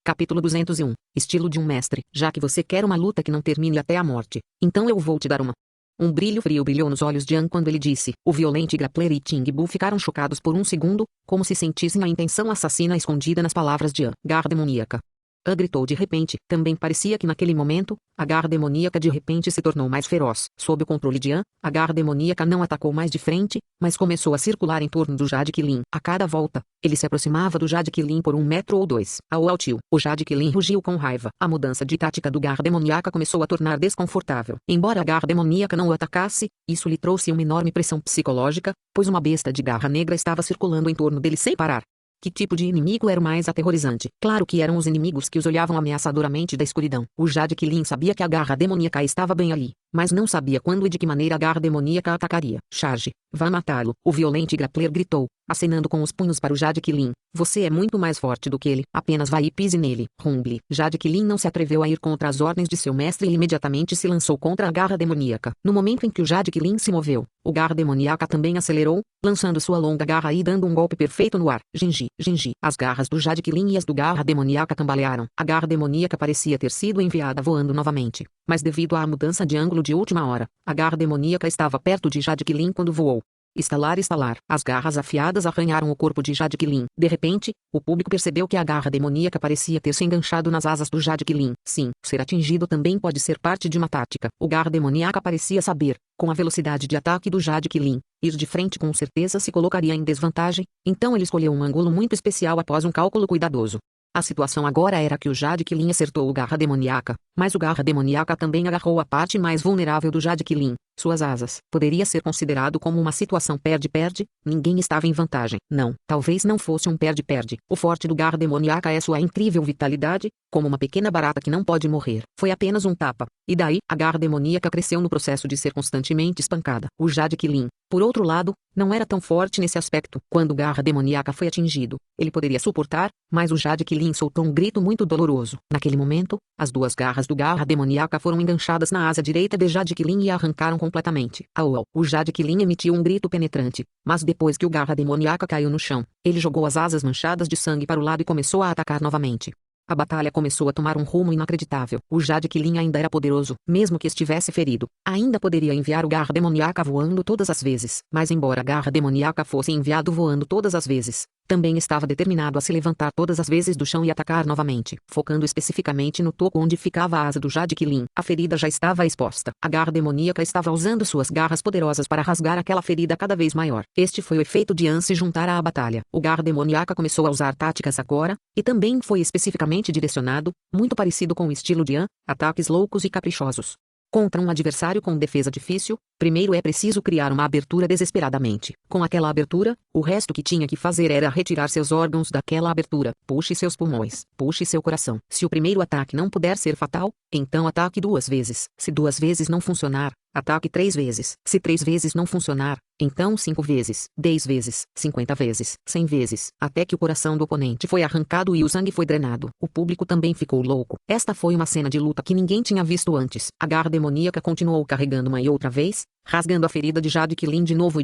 Capítulo 201. Estilo de um mestre. Já que você quer uma luta que não termine até a morte, então eu vou te dar uma. Um brilho frio brilhou nos olhos de An quando ele disse. O violente grappler e Ting Bu ficaram chocados por um segundo, como se sentissem a intenção assassina escondida nas palavras de An. Garra demoníaca. An gritou de repente. Também parecia que naquele momento, a garra demoníaca de repente se tornou mais feroz. Sob o controle de An, a garra demoníaca não atacou mais de frente, mas começou a circular em torno do Jade Qilin. A cada volta, ele se aproximava do Jade Qilin por 1 metro ou 2. Ao altil, o Jade Qilin rugiu com raiva. A mudança de tática do garra demoníaca começou a tornar desconfortável. Embora a garra demoníaca não o atacasse, isso lhe trouxe uma enorme pressão psicológica, pois uma besta de garra negra estava circulando em torno dele sem parar. Que tipo de inimigo era o mais aterrorizante? Claro que eram os inimigos que os olhavam ameaçadoramente da escuridão. O Jade Qilin sabia que a garra demoníaca estava bem ali, mas não sabia quando e de que maneira a garra demoníaca atacaria. Charge! Vá matá-lo! O violente grappler gritou, acenando com os punhos para o Jade Qilin. Você é muito mais forte do que ele. Apenas vá e pise nele. Rumble. Jade Qilin não se atreveu a ir contra as ordens de seu mestre e imediatamente se lançou contra a garra demoníaca. No momento em que o Jade Qilin se moveu, o garra demoníaca também acelerou, lançando sua longa garra e dando um golpe perfeito no ar. Gengi, gengi. As garras do Jade Qilin e as do garra demoníaca cambalearam. A garra demoníaca parecia ter sido enviada voando novamente, mas devido à mudança de ângulo de última hora, a garra demoníaca estava perto de Jade Qilin quando voou. Estalar, estalar. As garras afiadas arranharam o corpo de Jade Qilin. De repente, o público percebeu que a garra demoníaca parecia ter se enganchado nas asas do Jade Qilin. Sim, ser atingido também pode ser parte de uma tática. O garra demoníaca parecia saber, com a velocidade de ataque do Jade Qilin, ir de frente com certeza se colocaria em desvantagem, então ele escolheu um ângulo muito especial após um cálculo cuidadoso. A situação agora era que o Jade Qilin acertou o garra demoníaca, mas o garra demoníaca também agarrou a parte mais vulnerável do Jade Qilin, suas asas. Poderia ser considerado como uma situação perde-perde, ninguém estava em vantagem. Não, talvez não fosse um perde-perde. O forte do garra demoníaca é sua incrível vitalidade, como uma pequena barata que não pode morrer. Foi apenas um tapa. E daí, a garra demoníaca cresceu no processo de ser constantemente espancada. O Jade Qilin, por outro lado, não era tão forte nesse aspecto. Quando o garra demoníaca foi atingido, ele poderia suportar, mas o Jade Qilin soltou um grito muito doloroso. Naquele momento, as duas garras do garra demoníaca foram enganchadas na asa direita de Jade Qilin e a arrancaram completamente. Au! O Jade Qilin emitiu um grito penetrante, mas depois que o garra demoníaca caiu no chão, ele jogou as asas manchadas de sangue para o lado e começou a atacar novamente. A batalha começou a tomar um rumo inacreditável. O Jade Qilin ainda era poderoso, mesmo que estivesse ferido. Ainda poderia enviar o garra demoníaca voando todas as vezes. Mas embora a garra demoníaca fosse enviado voando todas as vezes, também estava determinado a se levantar todas as vezes do chão e atacar novamente, focando especificamente no toco onde ficava a asa do Jade Qilin. A ferida já estava exposta. A garra demoníaca estava usando suas garras poderosas para rasgar aquela ferida cada vez maior. Este foi o efeito de An se juntar à batalha. O garra demoníaca começou a usar táticas agora, e também foi especificamente direcionado, muito parecido com o estilo de An, ataques loucos e caprichosos. Contra um adversário com defesa difícil, primeiro é preciso criar uma abertura desesperadamente. Com aquela abertura, o resto que tinha que fazer era retirar seus órgãos daquela abertura. Puxe seus pulmões, puxe seu coração. Se o primeiro ataque não puder ser fatal, então ataque 2 vezes. Se 2 vezes não funcionar, ataque 3 vezes. Se 3 vezes não funcionar, então 5 vezes, 10 vezes, 50 vezes, 100 vezes, até que o coração do oponente foi arrancado e o sangue foi drenado. O público também ficou louco. Esta foi uma cena de luta que ninguém tinha visto antes. A garra demoníaca continuou carregando uma e outra vez, rasgando a ferida de Jade Qilin de novo,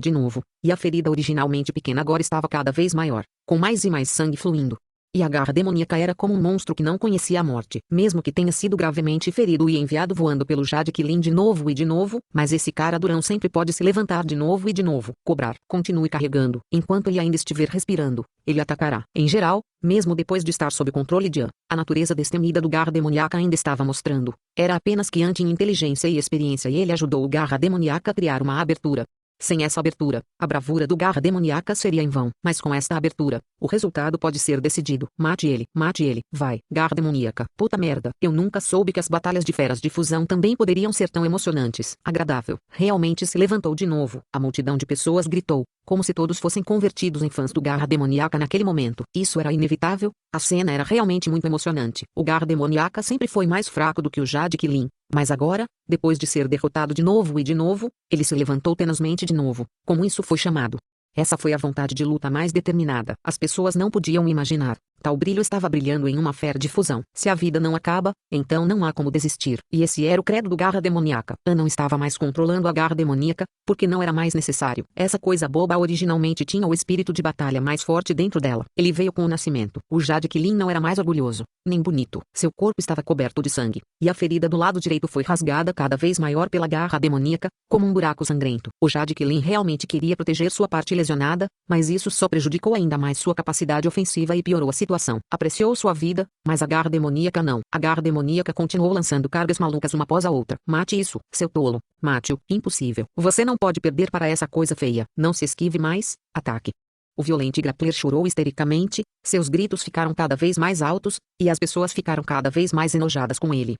e a ferida originalmente pequena agora estava cada vez maior, com mais e mais sangue fluindo. E a garra demoníaca era como um monstro que não conhecia a morte. Mesmo que tenha sido gravemente ferido e enviado voando pelo Jade Qilin de novo, mas esse cara durão sempre pode se levantar de novo. Cobrar. Continue carregando. Enquanto ele ainda estiver respirando, ele atacará. Em geral, mesmo depois de estar sob controle de An, a natureza destemida do garra demoníaca ainda estava mostrando. Era apenas que An tinha inteligência e experiência e ele ajudou o garra demoníaca a criar uma abertura. Sem essa abertura, a bravura do garra demoníaca seria em vão. Mas com esta abertura, o resultado pode ser decidido. Mate ele, vai, garra demoníaca. Puta merda, eu nunca soube que as batalhas de feras de fusão também poderiam ser tão emocionantes. Agradável. Realmente se levantou de novo. A multidão de pessoas gritou, como se todos fossem convertidos em fãs do garra demoníaca naquele momento. Isso era inevitável, a cena era realmente muito emocionante. O garra demoníaca sempre foi mais fraco do que o Jade Qilin. Mas agora, depois de ser derrotado de novo, ele se levantou tenazmente de novo, como isso foi chamado. Essa foi a vontade de luta mais determinada. As pessoas não podiam imaginar. Tal brilho estava brilhando em uma fera de fusão. Se a vida não acaba, então não há como desistir. E esse era o credo do garra demoníaca. An não estava mais controlando a garra demoníaca, porque não era mais necessário. Essa coisa boba originalmente tinha o espírito de batalha mais forte dentro dela. Ele veio com o nascimento. O Jade Qilin não era mais orgulhoso, nem bonito. Seu corpo estava coberto de sangue, e a ferida do lado direito foi rasgada cada vez maior pela garra demoníaca, como um buraco sangrento. O Jade Qilin realmente queria proteger sua parte lesionada, mas isso só prejudicou ainda mais sua capacidade ofensiva e piorou a situação. Apreciou sua vida, mas a garra demoníaca não. A garra demoníaca continuou lançando cargas malucas uma após a outra. Mate isso, seu tolo. Mate-o. Impossível. Você não pode perder para essa coisa feia. Não se esquive mais. Ataque. O violente grappler chorou histericamente, seus gritos ficaram cada vez mais altos, e as pessoas ficaram cada vez mais enojadas com ele.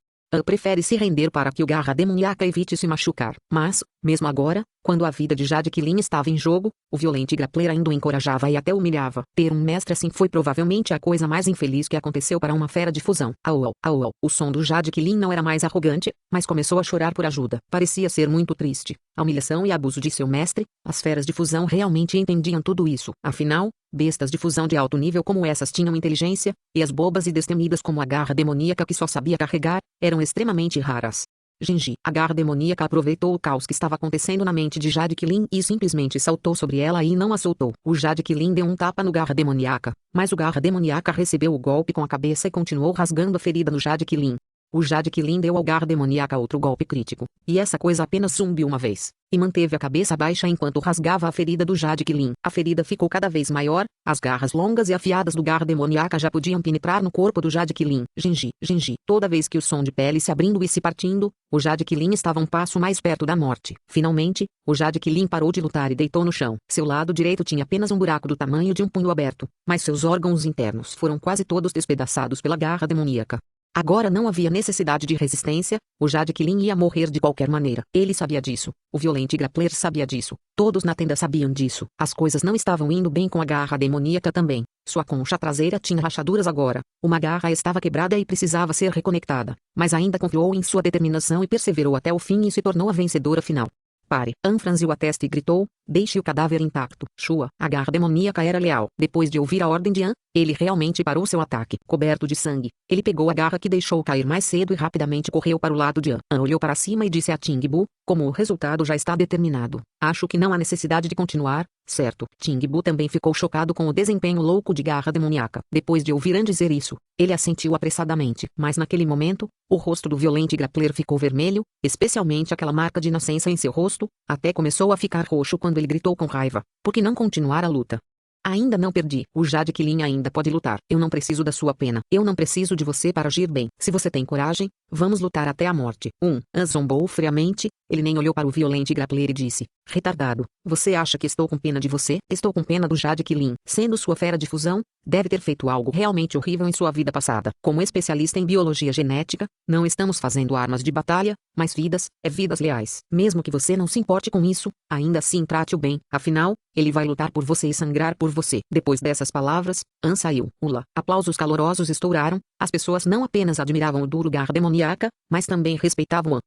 Prefere se render para que o garra demoníaca evite se machucar. Mas, mesmo agora, quando a vida de Jade Qilin estava em jogo, o violente grappler ainda o encorajava e até o humilhava. Ter um mestre assim foi provavelmente a coisa mais infeliz que aconteceu para uma fera de fusão. Au, au, au. O som do Jade Qilin não era mais arrogante, mas começou a chorar por ajuda. Parecia ser muito triste. A humilhação e abuso de seu mestre, as feras de fusão realmente entendiam tudo isso. Afinal, bestas de fusão de alto nível como essas tinham inteligência, e as bobas e destemidas como a garra demoníaca que só sabia carregar, eram extremamente raras. Genji, a garra demoníaca aproveitou o caos que estava acontecendo na mente de Jade Qilin e simplesmente saltou sobre ela e não a soltou. O Jade Qilin deu um tapa no garra demoníaca, mas o garra demoníaca recebeu o golpe com a cabeça e continuou rasgando a ferida no Jade Qilin. O Jade Qilin deu ao garra demoníaca outro golpe crítico, e essa coisa apenas zumbiu uma vez, e manteve a cabeça baixa enquanto rasgava a ferida do Jade Qilin. A ferida ficou cada vez maior, as garras longas e afiadas do garra demoníaca já podiam penetrar no corpo do Jade Qilin. Genji, Genji. Toda vez que o som de pele se abrindo e se partindo, o Jade Qilin estava um passo mais perto da morte. Finalmente, o Jade Qilin parou de lutar e deitou no chão. Seu lado direito tinha apenas um buraco do tamanho de um punho aberto, mas seus órgãos internos foram quase todos despedaçados pela garra demoníaca. Agora não havia necessidade de resistência, o Jade Qilin ia morrer de qualquer maneira. Ele sabia disso, o violente grappler sabia disso, todos na tenda sabiam disso. As coisas não estavam indo bem com a garra demoníaca também. Sua concha traseira tinha rachaduras agora, uma garra estava quebrada e precisava ser reconectada, mas ainda confiou em sua determinação e perseverou até o fim e se tornou a vencedora final. Pare. An franziu a testa e gritou, deixe o cadáver intacto. Shua, a garra demoníaca era leal. Depois de ouvir a ordem de An, ele realmente parou seu ataque. Coberto de sangue, ele pegou a garra que deixou cair mais cedo e rapidamente correu para o lado de An. An olhou para cima e disse a Ting Bu, como o resultado já está determinado, acho que não há necessidade de continuar, certo? Ting Bu também ficou chocado com o desempenho louco de garra demoníaca. Depois de ouvir An dizer isso, ele assentiu apressadamente. Mas naquele momento, o rosto do violente grappler ficou vermelho, especialmente aquela marca de nascença em seu rosto, até começou a ficar roxo quando ele gritou com raiva. Por que não continuar a luta? Ainda não perdi. O Jade Qilin ainda pode lutar. Eu não preciso da sua pena. Eu não preciso de você para agir bem. Se você tem coragem, vamos lutar até a morte. An zombou friamente. Ele nem olhou para o violente grappler e disse, retardado, você acha que estou com pena de você? Estou com pena do Jade Qilin. Sendo sua fera de fusão, deve ter feito algo realmente horrível em sua vida passada. Como especialista em biologia genética, não estamos fazendo armas de batalha, mas vidas, vidas leais. Mesmo que você não se importe com isso, ainda assim trate-o bem. Afinal, ele vai lutar por você e sangrar por você. Depois dessas palavras, An saiu. Ula. Aplausos calorosos estouraram. As pessoas não apenas admiravam o duro garra demoníaca, mas também respeitavam An.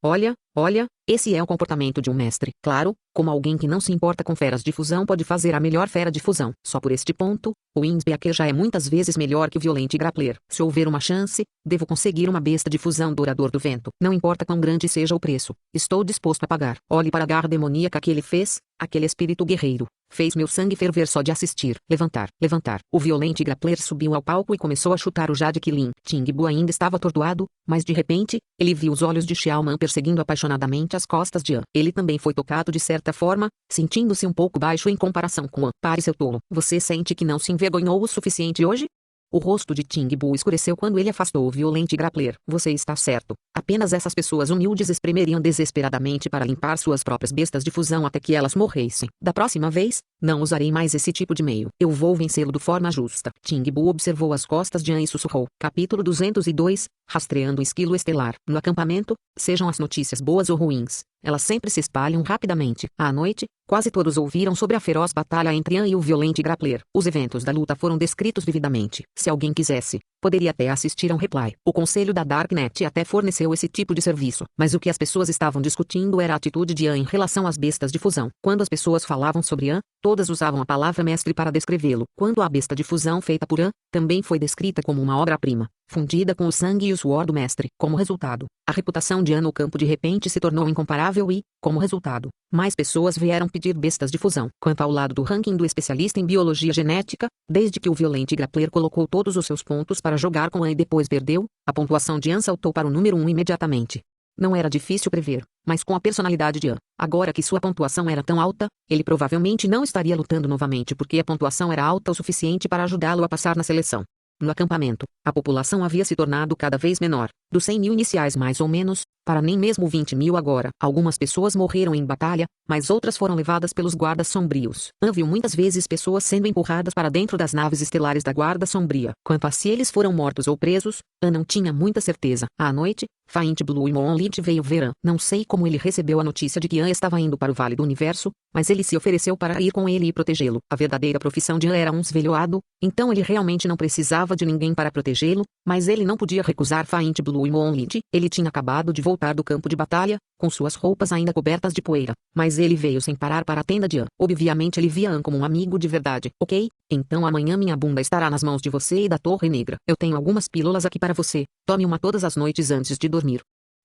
Olha, esse é o comportamento de um mestre. Claro, como alguém que não se importa com feras de fusão pode fazer a melhor fera de fusão. Só por este ponto, o Winspeaker já é muitas vezes melhor que o violente grappler. Se houver uma chance, devo conseguir uma besta de fusão dourador do vento. Não importa quão grande seja o preço. Estou disposto a pagar. Olhe para a garra demoníaca que ele fez, aquele espírito guerreiro. Fez meu sangue ferver só de assistir. Levantar. O violente grappler subiu ao palco e começou a chutar o Jade Qilin. Ting Bu ainda estava atordoado, mas de repente, ele viu os olhos de Xiao Man perseguindo apaixonadamente as costas de An. Ele também foi tocado de certa forma, sentindo-se um pouco baixo em comparação com An. Pare, seu tolo. Você sente que não se envergonhou o suficiente hoje? O rosto de Ting Bu escureceu quando ele afastou o violente grappler. Você está certo. Apenas essas pessoas humildes espremeriam desesperadamente para limpar suas próprias bestas de fusão até que elas morressem. Da próxima vez, não usarei mais esse tipo de meio. Eu vou vencê-lo de forma justa. Ting Bu observou as costas de An e sussurrou. Capítulo 202. rastreando o esquilo estelar. No acampamento, sejam as notícias boas ou ruins, elas sempre se espalham rapidamente. À noite, quase todos ouviram sobre a feroz batalha entre Ian e o violente Grappler. Os eventos da luta foram descritos vividamente. Se alguém quisesse, poderia até assistir a um replay. O conselho da Darknet até forneceu esse tipo de serviço. Mas o que as pessoas estavam discutindo era a atitude de Ian em relação às bestas de fusão. Quando as pessoas falavam sobre Ian, todas usavam a palavra mestre para descrevê-lo. Quando a besta de fusão feita por Ian, também foi descrita como uma obra-prima, fundida com o sangue e o suor do mestre. Como resultado, a reputação de Ian no campo de repente se tornou incomparável e, como resultado, mais pessoas vieram pedir bestas de fusão. Quanto ao lado do ranking do especialista em biologia genética, desde que o violente Grappler colocou todos os seus pontos para jogar com Ian e depois perdeu, a pontuação de Ian saltou para o número 1 imediatamente. Não era difícil prever, mas com a personalidade de Ian, agora que sua pontuação era tão alta, ele provavelmente não estaria lutando novamente porque a pontuação era alta o suficiente para ajudá-lo a passar na seleção. No acampamento, a população havia se tornado cada vez menor, dos 100 mil iniciais mais ou menos, para nem mesmo 20 mil agora. Algumas pessoas morreram em batalha, mas outras foram levadas pelos guardas sombrios. Ian viu muitas vezes pessoas sendo empurradas para dentro das naves estelares da guarda sombria. Quanto a se eles foram mortos ou presos, Ian não tinha muita certeza. À noite, Faint Blue e Monolith veio ver Ian. Não sei como ele recebeu a notícia de que Ian estava indo para o Vale do Universo, mas ele se ofereceu para ir com ele e protegê-lo. A verdadeira profissão de Ian era um esvelhoado, então ele realmente não precisava de ninguém para protegê-lo, mas ele não podia recusar Faint Blue e Monolith. Ele tinha acabado de voltar do campo de batalha, com suas roupas ainda cobertas de poeira, mas ele veio sem parar para a tenda de Ian. Obviamente ele via Ian como um amigo de verdade. Ok, então amanhã minha bunda estará nas mãos de você e da Torre Negra. Eu tenho algumas pílulas aqui para você, tome uma todas as noites antes de dormir.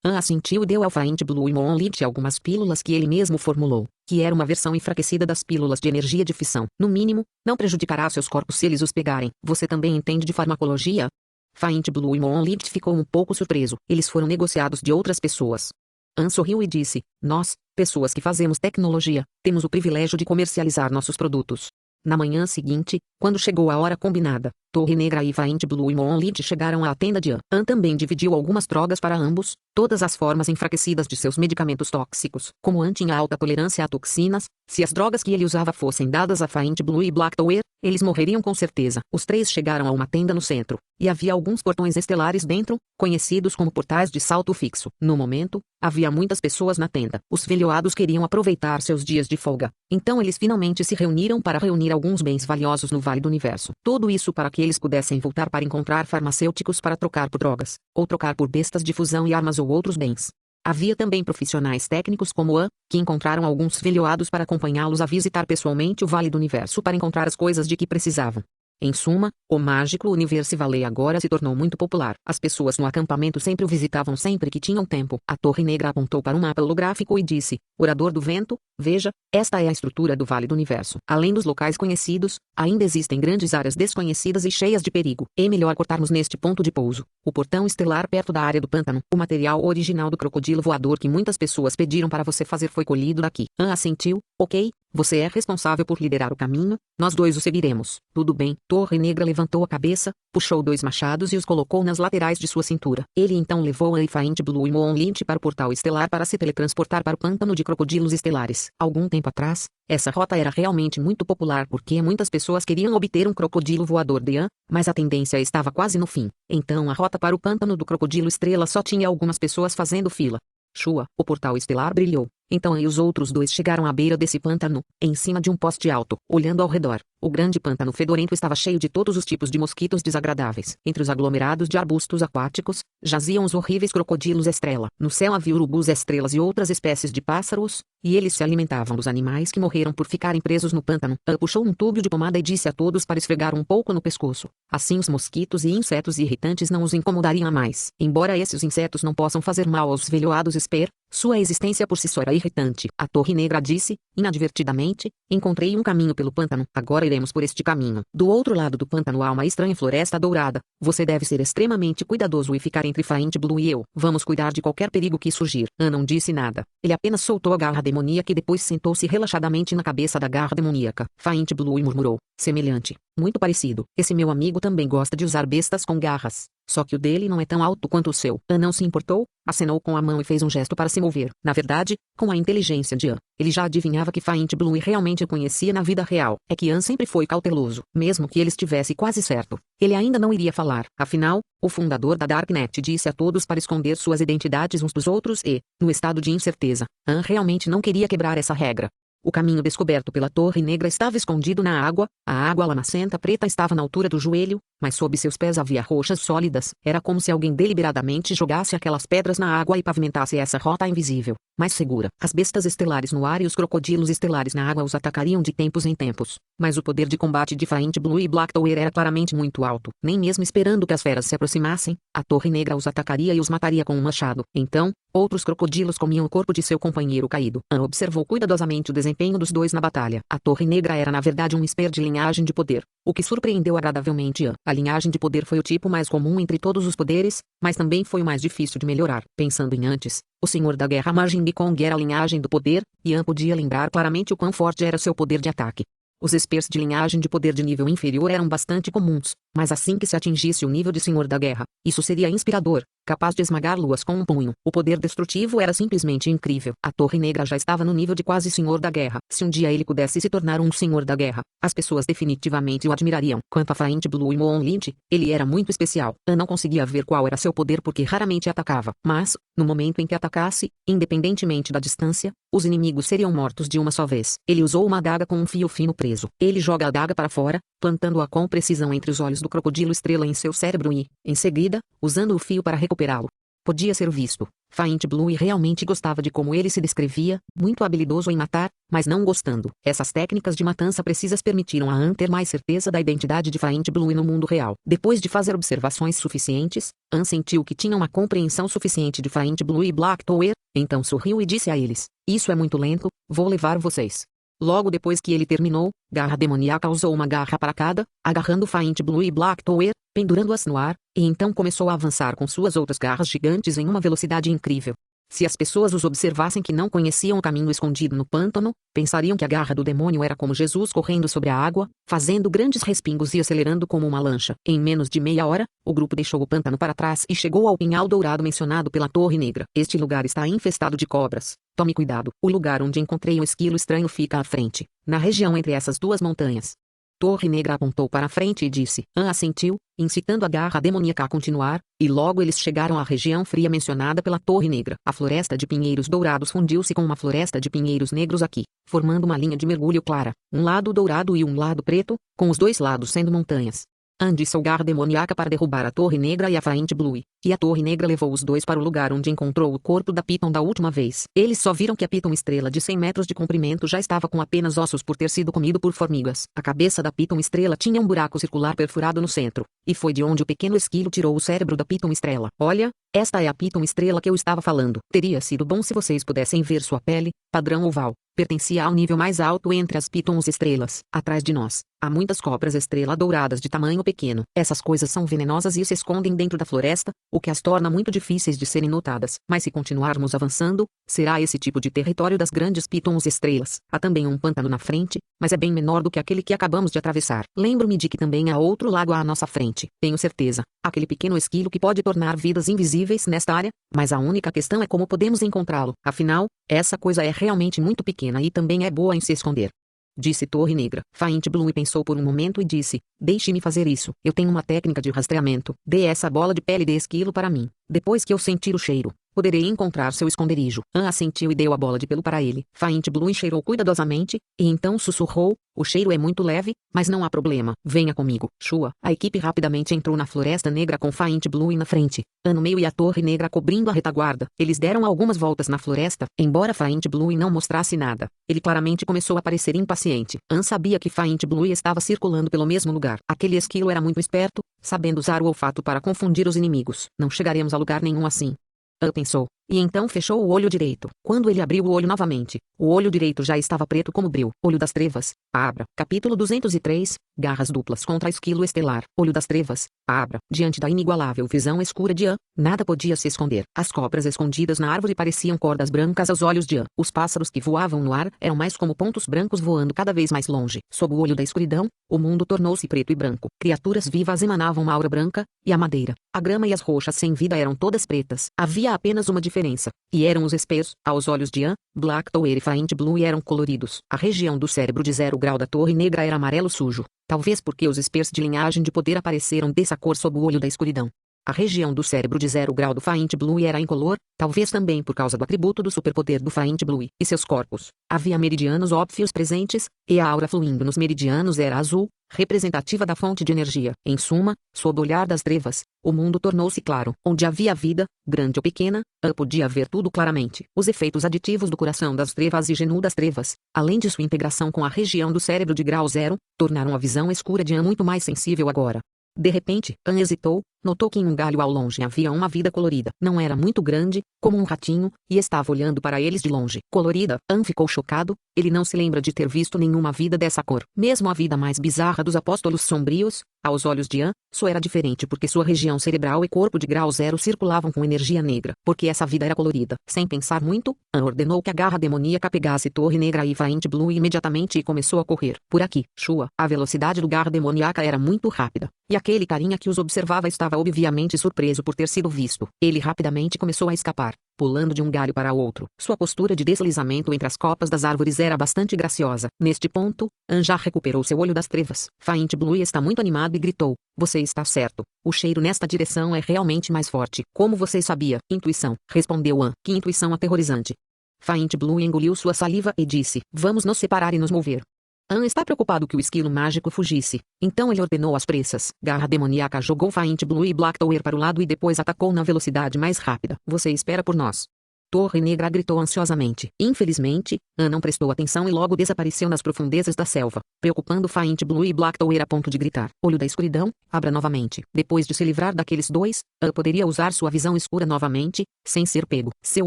Ian assentiu e deu ao Faint Blue e Monolith algumas pílulas que ele mesmo formulou, que era uma versão enfraquecida das pílulas de energia de fissão. No mínimo, não prejudicará seus corpos se eles os pegarem. Você também entende de farmacologia? Faint Blue e Monolith ficou um pouco surpreso. Eles foram negociados de outras pessoas. Ian sorriu e disse, nós, pessoas que fazemos tecnologia, temos o privilégio de comercializar nossos produtos. Na manhã seguinte, quando chegou a hora combinada, Torre Negra e Faint Blue e Monolith chegaram à tenda de Ian. Ian também dividiu algumas drogas para ambos, todas as formas enfraquecidas de seus medicamentos tóxicos. Como Ian tinha alta tolerância a toxinas, se as drogas que ele usava fossem dadas a Faint Blue e Black Tower, eles morreriam com certeza. Os três chegaram a uma tenda no centro, e havia alguns portões estelares dentro, conhecidos como portais de salto fixo. No momento, havia muitas pessoas na tenda. Os velhoados queriam aproveitar seus dias de folga, então eles finalmente se reuniram para reunir alguns bens valiosos no Vale do Universo. Tudo isso para que eles pudessem voltar para encontrar farmacêuticos para trocar por drogas, ou trocar por bestas de fusão e armas ou outros bens. Havia também profissionais técnicos como Ian, que encontraram alguns velhoados para acompanhá-los a visitar pessoalmente o Vale do Universo para encontrar as coisas de que precisavam. Em suma, o mágico Universe Valley agora se tornou muito popular. As pessoas no acampamento sempre o visitavam sempre que tinham tempo. A Torre Negra apontou para um mapa holográfico e disse, Orador do Vento, veja, esta é a estrutura do Vale do Universo. Além dos locais conhecidos, ainda existem grandes áreas desconhecidas e cheias de perigo. É melhor cortarmos neste ponto de pouso, o portão estelar perto da área do pântano. O material original do crocodilo voador que muitas pessoas pediram para você fazer foi colhido daqui. Ian assentiu, ok, você é responsável por liderar o caminho, nós dois o seguiremos. Tudo bem. Torre Negra levantou a cabeça, puxou 2 machados e os colocou nas laterais de sua cintura. Ele então levou a Faint Blue e Monolith para o portal estelar para se teletransportar para o pântano de crocodilos estelares. Algum tempo atrás, essa rota era realmente muito popular porque muitas pessoas queriam obter um crocodilo voador de Ian, mas a tendência estava quase no fim. Então a rota para o pântano do crocodilo estrela só tinha algumas pessoas fazendo fila. Shua, o portal estelar brilhou. Então e os outros dois chegaram à beira desse pântano, em cima de um poste alto, olhando ao redor. O grande pântano fedorento estava cheio de todos os tipos de mosquitos desagradáveis. Entre os aglomerados de arbustos aquáticos, jaziam os horríveis crocodilos estrela. No céu havia urubus estrelas e outras espécies de pássaros, e eles se alimentavam dos animais que morreram por ficarem presos no pântano. Ian puxou um tubo de pomada e disse a todos para esfregar um pouco no pescoço. Assim os mosquitos e insetos irritantes não os incomodariam mais. Embora esses insetos não possam fazer mal aos velhoados Esper, sua existência por si só era irritante. A Torre Negra disse, inadvertidamente, encontrei um caminho pelo pântano. Agora iremos por este caminho. Do outro lado do pântano há uma estranha floresta dourada. Você deve ser extremamente cuidadoso e ficar entre Faint Blue e eu. Vamos cuidar de qualquer perigo que surgir. Ian não disse nada. Ele apenas soltou a garra demoníaca e depois sentou-se relaxadamente na cabeça da garra demoníaca. Faint Blue murmurou, semelhante. Muito parecido. Esse meu amigo também gosta de usar bestas com garras. Só que o dele não é tão alto quanto o seu. An não se importou, acenou com a mão e fez um gesto para se mover. Na verdade, com a inteligência de An, ele já adivinhava que Faint Blue realmente o conhecia na vida real. É que An sempre foi cauteloso, mesmo que ele estivesse quase certo. Ele ainda não iria falar. Afinal, o fundador da Darknet disse a todos para esconder suas identidades uns dos outros e, no estado de incerteza, An realmente não queria quebrar essa regra. O caminho descoberto pela Torre Negra estava escondido na água, a água lamacenta preta estava na altura do joelho, mas sob seus pés havia rochas sólidas. Era como se alguém deliberadamente jogasse aquelas pedras na água e pavimentasse essa rota invisível, mais segura. As bestas estelares no ar e os crocodilos estelares na água os atacariam de tempos em tempos, mas o poder de combate de Faint Blue e Black Tower era claramente muito alto. Nem mesmo esperando que as feras se aproximassem, a Torre Negra os atacaria e os mataria com um machado. Então, outros crocodilos comiam o corpo de seu companheiro caído. An observou cuidadosamente o desempenho dos dois na batalha. A Torre Negra era na verdade um esper de linhagem de poder, o que surpreendeu agradavelmente An. A linhagem de poder foi o tipo mais comum entre todos os poderes, mas também foi o mais difícil de melhorar. Pensando em antes, o Senhor da Guerra Majin Kong era a linhagem do poder, e An podia lembrar claramente o quão forte era seu poder de ataque. Os espers de linhagem de poder de nível inferior eram bastante comuns, mas assim que se atingisse o nível de Senhor da Guerra, isso seria inspirador, capaz de esmagar luas com um punho. O poder destrutivo era simplesmente incrível. A Torre Negra já estava no nível de quase Senhor da Guerra. Se um dia ele pudesse se tornar um Senhor da Guerra, as pessoas definitivamente o admirariam. Quanto a Faint Blue e Moon Lynch, ele era muito especial. An não conseguia ver qual era seu poder porque raramente atacava. Mas, no momento em que atacasse, independentemente da distância, os inimigos seriam mortos de uma só vez. Ele usou uma adaga com um fio fino preso. Ele joga a adaga para fora, plantando-a com precisão entre os olhos do crocodilo estrela em seu cérebro e, em seguida, usando o fio para recuperá-lo. Podia ser visto. Faint Blue realmente gostava de como ele se descrevia, muito habilidoso em matar, mas não gostando. Essas técnicas de matança precisas permitiram a An ter mais certeza da identidade de Faint Blue no mundo real. Depois de fazer observações suficientes, An sentiu que tinha uma compreensão suficiente de Faint Blue e Black Tower, então sorriu e disse a eles: "Isso é muito lento, vou levar vocês." Logo depois que ele terminou, Garra Demoníaca usou uma garra para cada, agarrando Faint Blue e Black Tower, pendurando-as no ar, e então começou a avançar com suas outras garras gigantes em uma velocidade incrível. Se as pessoas os observassem que não conheciam o caminho escondido no pântano, pensariam que a garra do demônio era como Jesus correndo sobre a água, fazendo grandes respingos e acelerando como uma lancha. Em menos de meia hora, o grupo deixou o pântano para trás e chegou ao pinhal dourado mencionado pela Torre Negra. Este lugar está infestado de cobras. Tome cuidado. O lugar onde encontrei um esquilo estranho fica à frente, na região entre essas duas montanhas. Torre Negra apontou para a frente e disse. An assentiu, incitando a garra demoníaca a continuar, e logo eles chegaram à região fria mencionada pela Torre Negra. A floresta de pinheiros dourados fundiu-se com uma floresta de pinheiros negros aqui, formando uma linha de mergulho clara, um lado dourado e um lado preto, com os dois lados sendo montanhas. An disse ao garra demoníaca para derrubar a Torre Negra e a Faint Blue, e a Torre Negra levou os dois para o lugar onde encontrou o corpo da Piton da última vez. Eles só viram que a Piton estrela de 100 metros de comprimento já estava com apenas ossos por ter sido comido por formigas. A cabeça da Piton estrela tinha um buraco circular perfurado no centro, e foi de onde o pequeno esquilo tirou o cérebro da Piton estrela. Olha, esta é a Piton estrela que eu estava falando. Teria sido bom se vocês pudessem ver sua pele, padrão oval. Pertencia ao nível mais alto entre as Pitons estrelas. Atrás de nós, há muitas cobras estrela douradas de tamanho pequeno. Essas coisas são venenosas e se escondem dentro da floresta, o que as torna muito difíceis de serem notadas. Mas se continuarmos avançando, será esse tipo de território das grandes Pitons estrelas. Há também um pântano na frente, mas é bem menor do que aquele que acabamos de atravessar. Lembro-me de que também há outro lago à nossa frente. Tenho certeza. Aquele pequeno esquilo que pode tornar vidas invisíveis nesta área, mas a única questão é como podemos encontrá-lo. Afinal, essa coisa é realmente muito pequena e também é boa em se esconder. Disse Torre Negra. Faint Blue pensou por um momento e disse: "Deixe-me fazer isso. Eu tenho uma técnica de rastreamento. Dê essa bola de pele de esquilo para mim. Depois que eu sentir o cheiro, poderei encontrar seu esconderijo." An assentiu e deu a bola de pelo para ele. Faint Blue cheirou cuidadosamente, e então sussurrou: "O cheiro é muito leve, mas não há problema. Venha comigo." Shua. A equipe rapidamente entrou na Floresta Negra com Faint Blue na frente, An no meio e a Torre Negra cobrindo a retaguarda. Eles deram algumas voltas na floresta, embora Faint Blue não mostrasse nada. Ele claramente começou a parecer impaciente. An sabia que Faint Blue estava circulando pelo mesmo lugar. Aquele esquilo era muito esperto, sabendo usar o olfato para confundir os inimigos. Não chegaremos a lugar nenhum assim. An pensou. E então fechou o olho direito. Quando ele abriu o olho novamente, o olho direito já estava preto como breu. Olho das Trevas, Abra. Capítulo 203, Garras duplas contra esquilo estelar. Olho das Trevas, Abra. Diante da inigualável visão escura de An, nada podia se esconder. As cobras escondidas na árvore pareciam cordas brancas aos olhos de An. Os pássaros que voavam no ar eram mais como pontos brancos voando cada vez mais longe. Sob o olho da escuridão, o mundo tornou-se preto e branco. Criaturas vivas emanavam uma aura branca, e a madeira, a grama e as rochas sem vida eram todas pretas. Havia apenas uma diferença, e eram os espelhos, aos olhos de An, Black Tower e Faint Blue eram coloridos. A região do cérebro de 0 grau da Torre Negra era amarelo sujo, talvez porque os espelhos de linhagem de poder apareceram dessa cor sob o olho da escuridão. A região do cérebro de 0 grau do Faint Blue era incolor, talvez também por causa do atributo do superpoder do Faint Blue e seus corpos. Havia meridianos óbvios presentes, e a aura fluindo nos meridianos era azul, representativa da fonte de energia. Em suma, sob o olhar das trevas, o mundo tornou-se claro. Onde havia vida, grande ou pequena, An podia ver tudo claramente. Os efeitos aditivos do coração das trevas e genu das trevas, além de sua integração com a região do cérebro de grau 0, tornaram a visão escura de An muito mais sensível agora. De repente, An hesitou, notou que em um galho ao longe havia uma vida colorida. Não era muito grande, como um ratinho, e estava olhando para eles de longe. Colorida, An ficou chocado, ele não se lembra de ter visto nenhuma vida dessa cor. Mesmo a vida mais bizarra dos apóstolos sombrios, aos olhos de An, só era diferente porque sua região cerebral e corpo de grau 0 circulavam com energia negra. Porque essa vida era colorida. Sem pensar muito, An ordenou que a garra demoníaca pegasse Torre Negra e Faint Blue imediatamente e começou a correr. Por aqui, Shua, a velocidade do garra demoníaca era muito rápida. E aquele carinha que os observava estava obviamente surpreso por ter sido visto. Ele rapidamente começou a escapar, pulando de um galho para outro. Sua postura de deslizamento entre as copas das árvores era bastante graciosa. Neste ponto, An já recuperou seu olho das trevas. Faint Blue está muito animado e gritou: "Você está certo. O cheiro nesta direção é realmente mais forte." "Como você sabia?" "Intuição", respondeu An. "Que intuição aterrorizante." Faint Blue engoliu sua saliva e disse: "Vamos nos separar e nos mover." An está preocupado que o esquilo mágico fugisse, então ele ordenou às pressas. Garra demoníaca jogou Faint Blue e Black Tower para o lado e depois atacou na velocidade mais rápida. "Você espera por nós." Torre Negra gritou ansiosamente. Infelizmente, An não prestou atenção e logo desapareceu nas profundezas da selva, preocupando Faint Blue e Black Tower a ponto de gritar. Olho da escuridão, abra novamente. Depois de se livrar daqueles dois, An poderia usar sua visão escura novamente, sem ser pego. Seu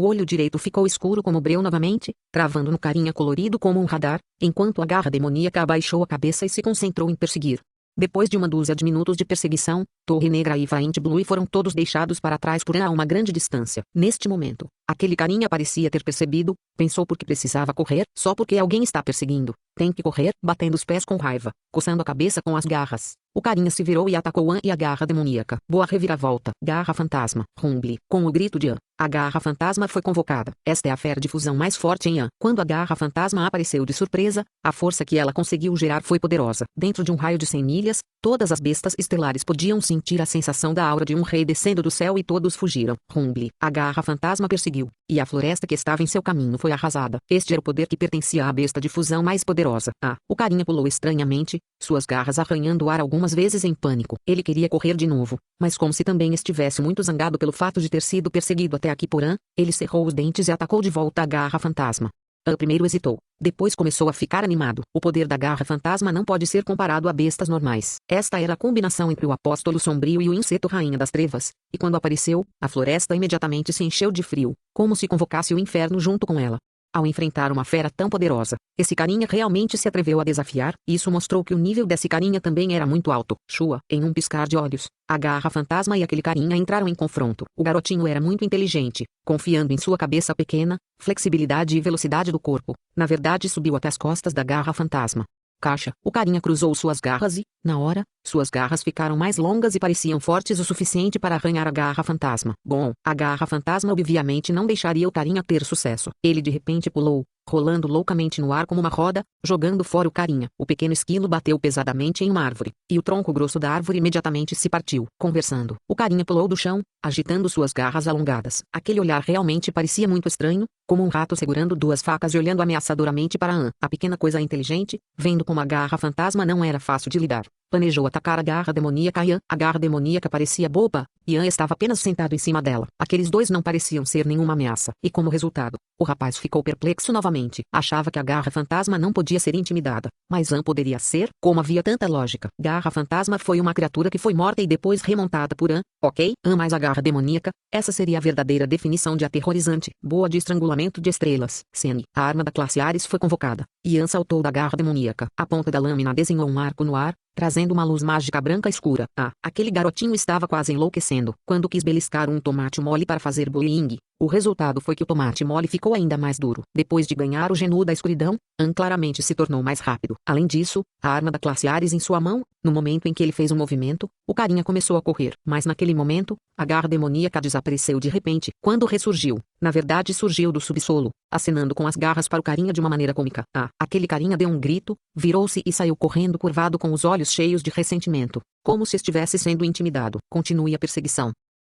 olho direito ficou escuro como breu novamente, travando no carinha colorido como um radar, enquanto a garra demoníaca abaixou a cabeça e se concentrou em perseguir. Depois de uma dúzia de minutos de perseguição, Torre Negra e Faint Blue foram todos deixados para trás por An a uma grande distância. Neste momento, aquele carinha parecia ter percebido, pensou porque precisava correr, só porque alguém está perseguindo. Tem que correr, batendo os pés com raiva, coçando a cabeça com as garras. O carinha se virou e atacou An e a garra demoníaca. Boa reviravolta. Garra fantasma. Rumble. Com o grito de An, a garra fantasma foi convocada. Esta é a fera de fusão mais forte em An. Quando a garra fantasma apareceu de surpresa, a força que ela conseguiu gerar foi poderosa. Dentro de um raio de 100 milhas, todas as bestas estelares podiam sentir a sensação da aura de um rei descendo do céu e todos fugiram. Rumble. A garra fantasma perseguiu, e a floresta que estava em seu caminho foi arrasada. Este era o poder que pertencia à besta de fusão mais poderosa. O carinha pulou estranhamente, suas garras arranhando o ar algumas vezes em pânico. Ele queria correr de novo, mas como se também estivesse muito zangado pelo fato de ter sido perseguido até aqui por An, ele cerrou os dentes e atacou de volta a garra fantasma. An primeiro hesitou, depois começou a ficar animado. O poder da garra fantasma não pode ser comparado a bestas normais. Esta era a combinação entre o apóstolo sombrio e o inseto rainha das trevas, e quando apareceu, a floresta imediatamente se encheu de frio, como se convocasse o inferno junto com ela. Ao enfrentar uma fera tão poderosa, esse carinha realmente se atreveu a desafiar, e isso mostrou que o nível desse carinha também era muito alto. Shua, em um piscar de olhos, a garra fantasma e aquele carinha entraram em confronto. O garotinho era muito inteligente, confiando em sua cabeça pequena, flexibilidade e velocidade do corpo. Na verdade, subiu até as costas da garra fantasma. Caixa. O carinha cruzou suas garras e, na hora, suas garras ficaram mais longas e pareciam fortes o suficiente para arranhar a garra fantasma. Bom, a garra fantasma obviamente não deixaria o carinha ter sucesso. Ele de repente pulou, rolando loucamente no ar como uma roda, jogando fora o carinha. O pequeno esquilo bateu pesadamente em uma árvore, e o tronco grosso da árvore imediatamente se partiu. Conversando, o carinha pulou do chão, agitando suas garras alongadas. Aquele olhar realmente parecia muito estranho, como um rato segurando duas facas e olhando ameaçadoramente para Anne. A pequena coisa inteligente, vendo como a garra fantasma não era fácil de lidar, planejou atacar a garra demoníaca e Anne. A garra demoníaca parecia boba, e Anne estava apenas sentado em cima dela. Aqueles dois não pareciam ser nenhuma ameaça, e como resultado, o rapaz ficou perplexo novamente. Achava que a garra fantasma não podia ser intimidada, mas Anne poderia ser, como havia tanta lógica. Garra fantasma foi uma criatura que foi morta e depois remontada por Anne, ok? Anne mais a garra demoníaca, essa seria a verdadeira definição de aterrorizante. Boa de estrangulamento de estrelas. Cene. A arma da classe Ares foi convocada. Ian saltou da garra demoníaca. A ponta da lâmina desenhou um arco no ar, trazendo uma luz mágica branca escura. Aquele garotinho estava quase enlouquecendo. Quando quis beliscar um tomate mole para fazer bullying, o resultado foi que o tomate mole ficou ainda mais duro. Depois de ganhar o genu da escuridão, Anne claramente se tornou mais rápido. Além disso, a arma da classe Ares em sua mão, no momento em que ele fez um movimento, o carinha começou a correr. Mas naquele momento, a garra demoníaca desapareceu de repente. Quando ressurgiu, na verdade surgiu do subsolo, acenando com as garras para o carinha de uma maneira cômica. Aquele carinha deu um grito, virou-se e saiu correndo curvado com os olhos cheios de ressentimento, como se estivesse sendo intimidado. Continue a perseguição.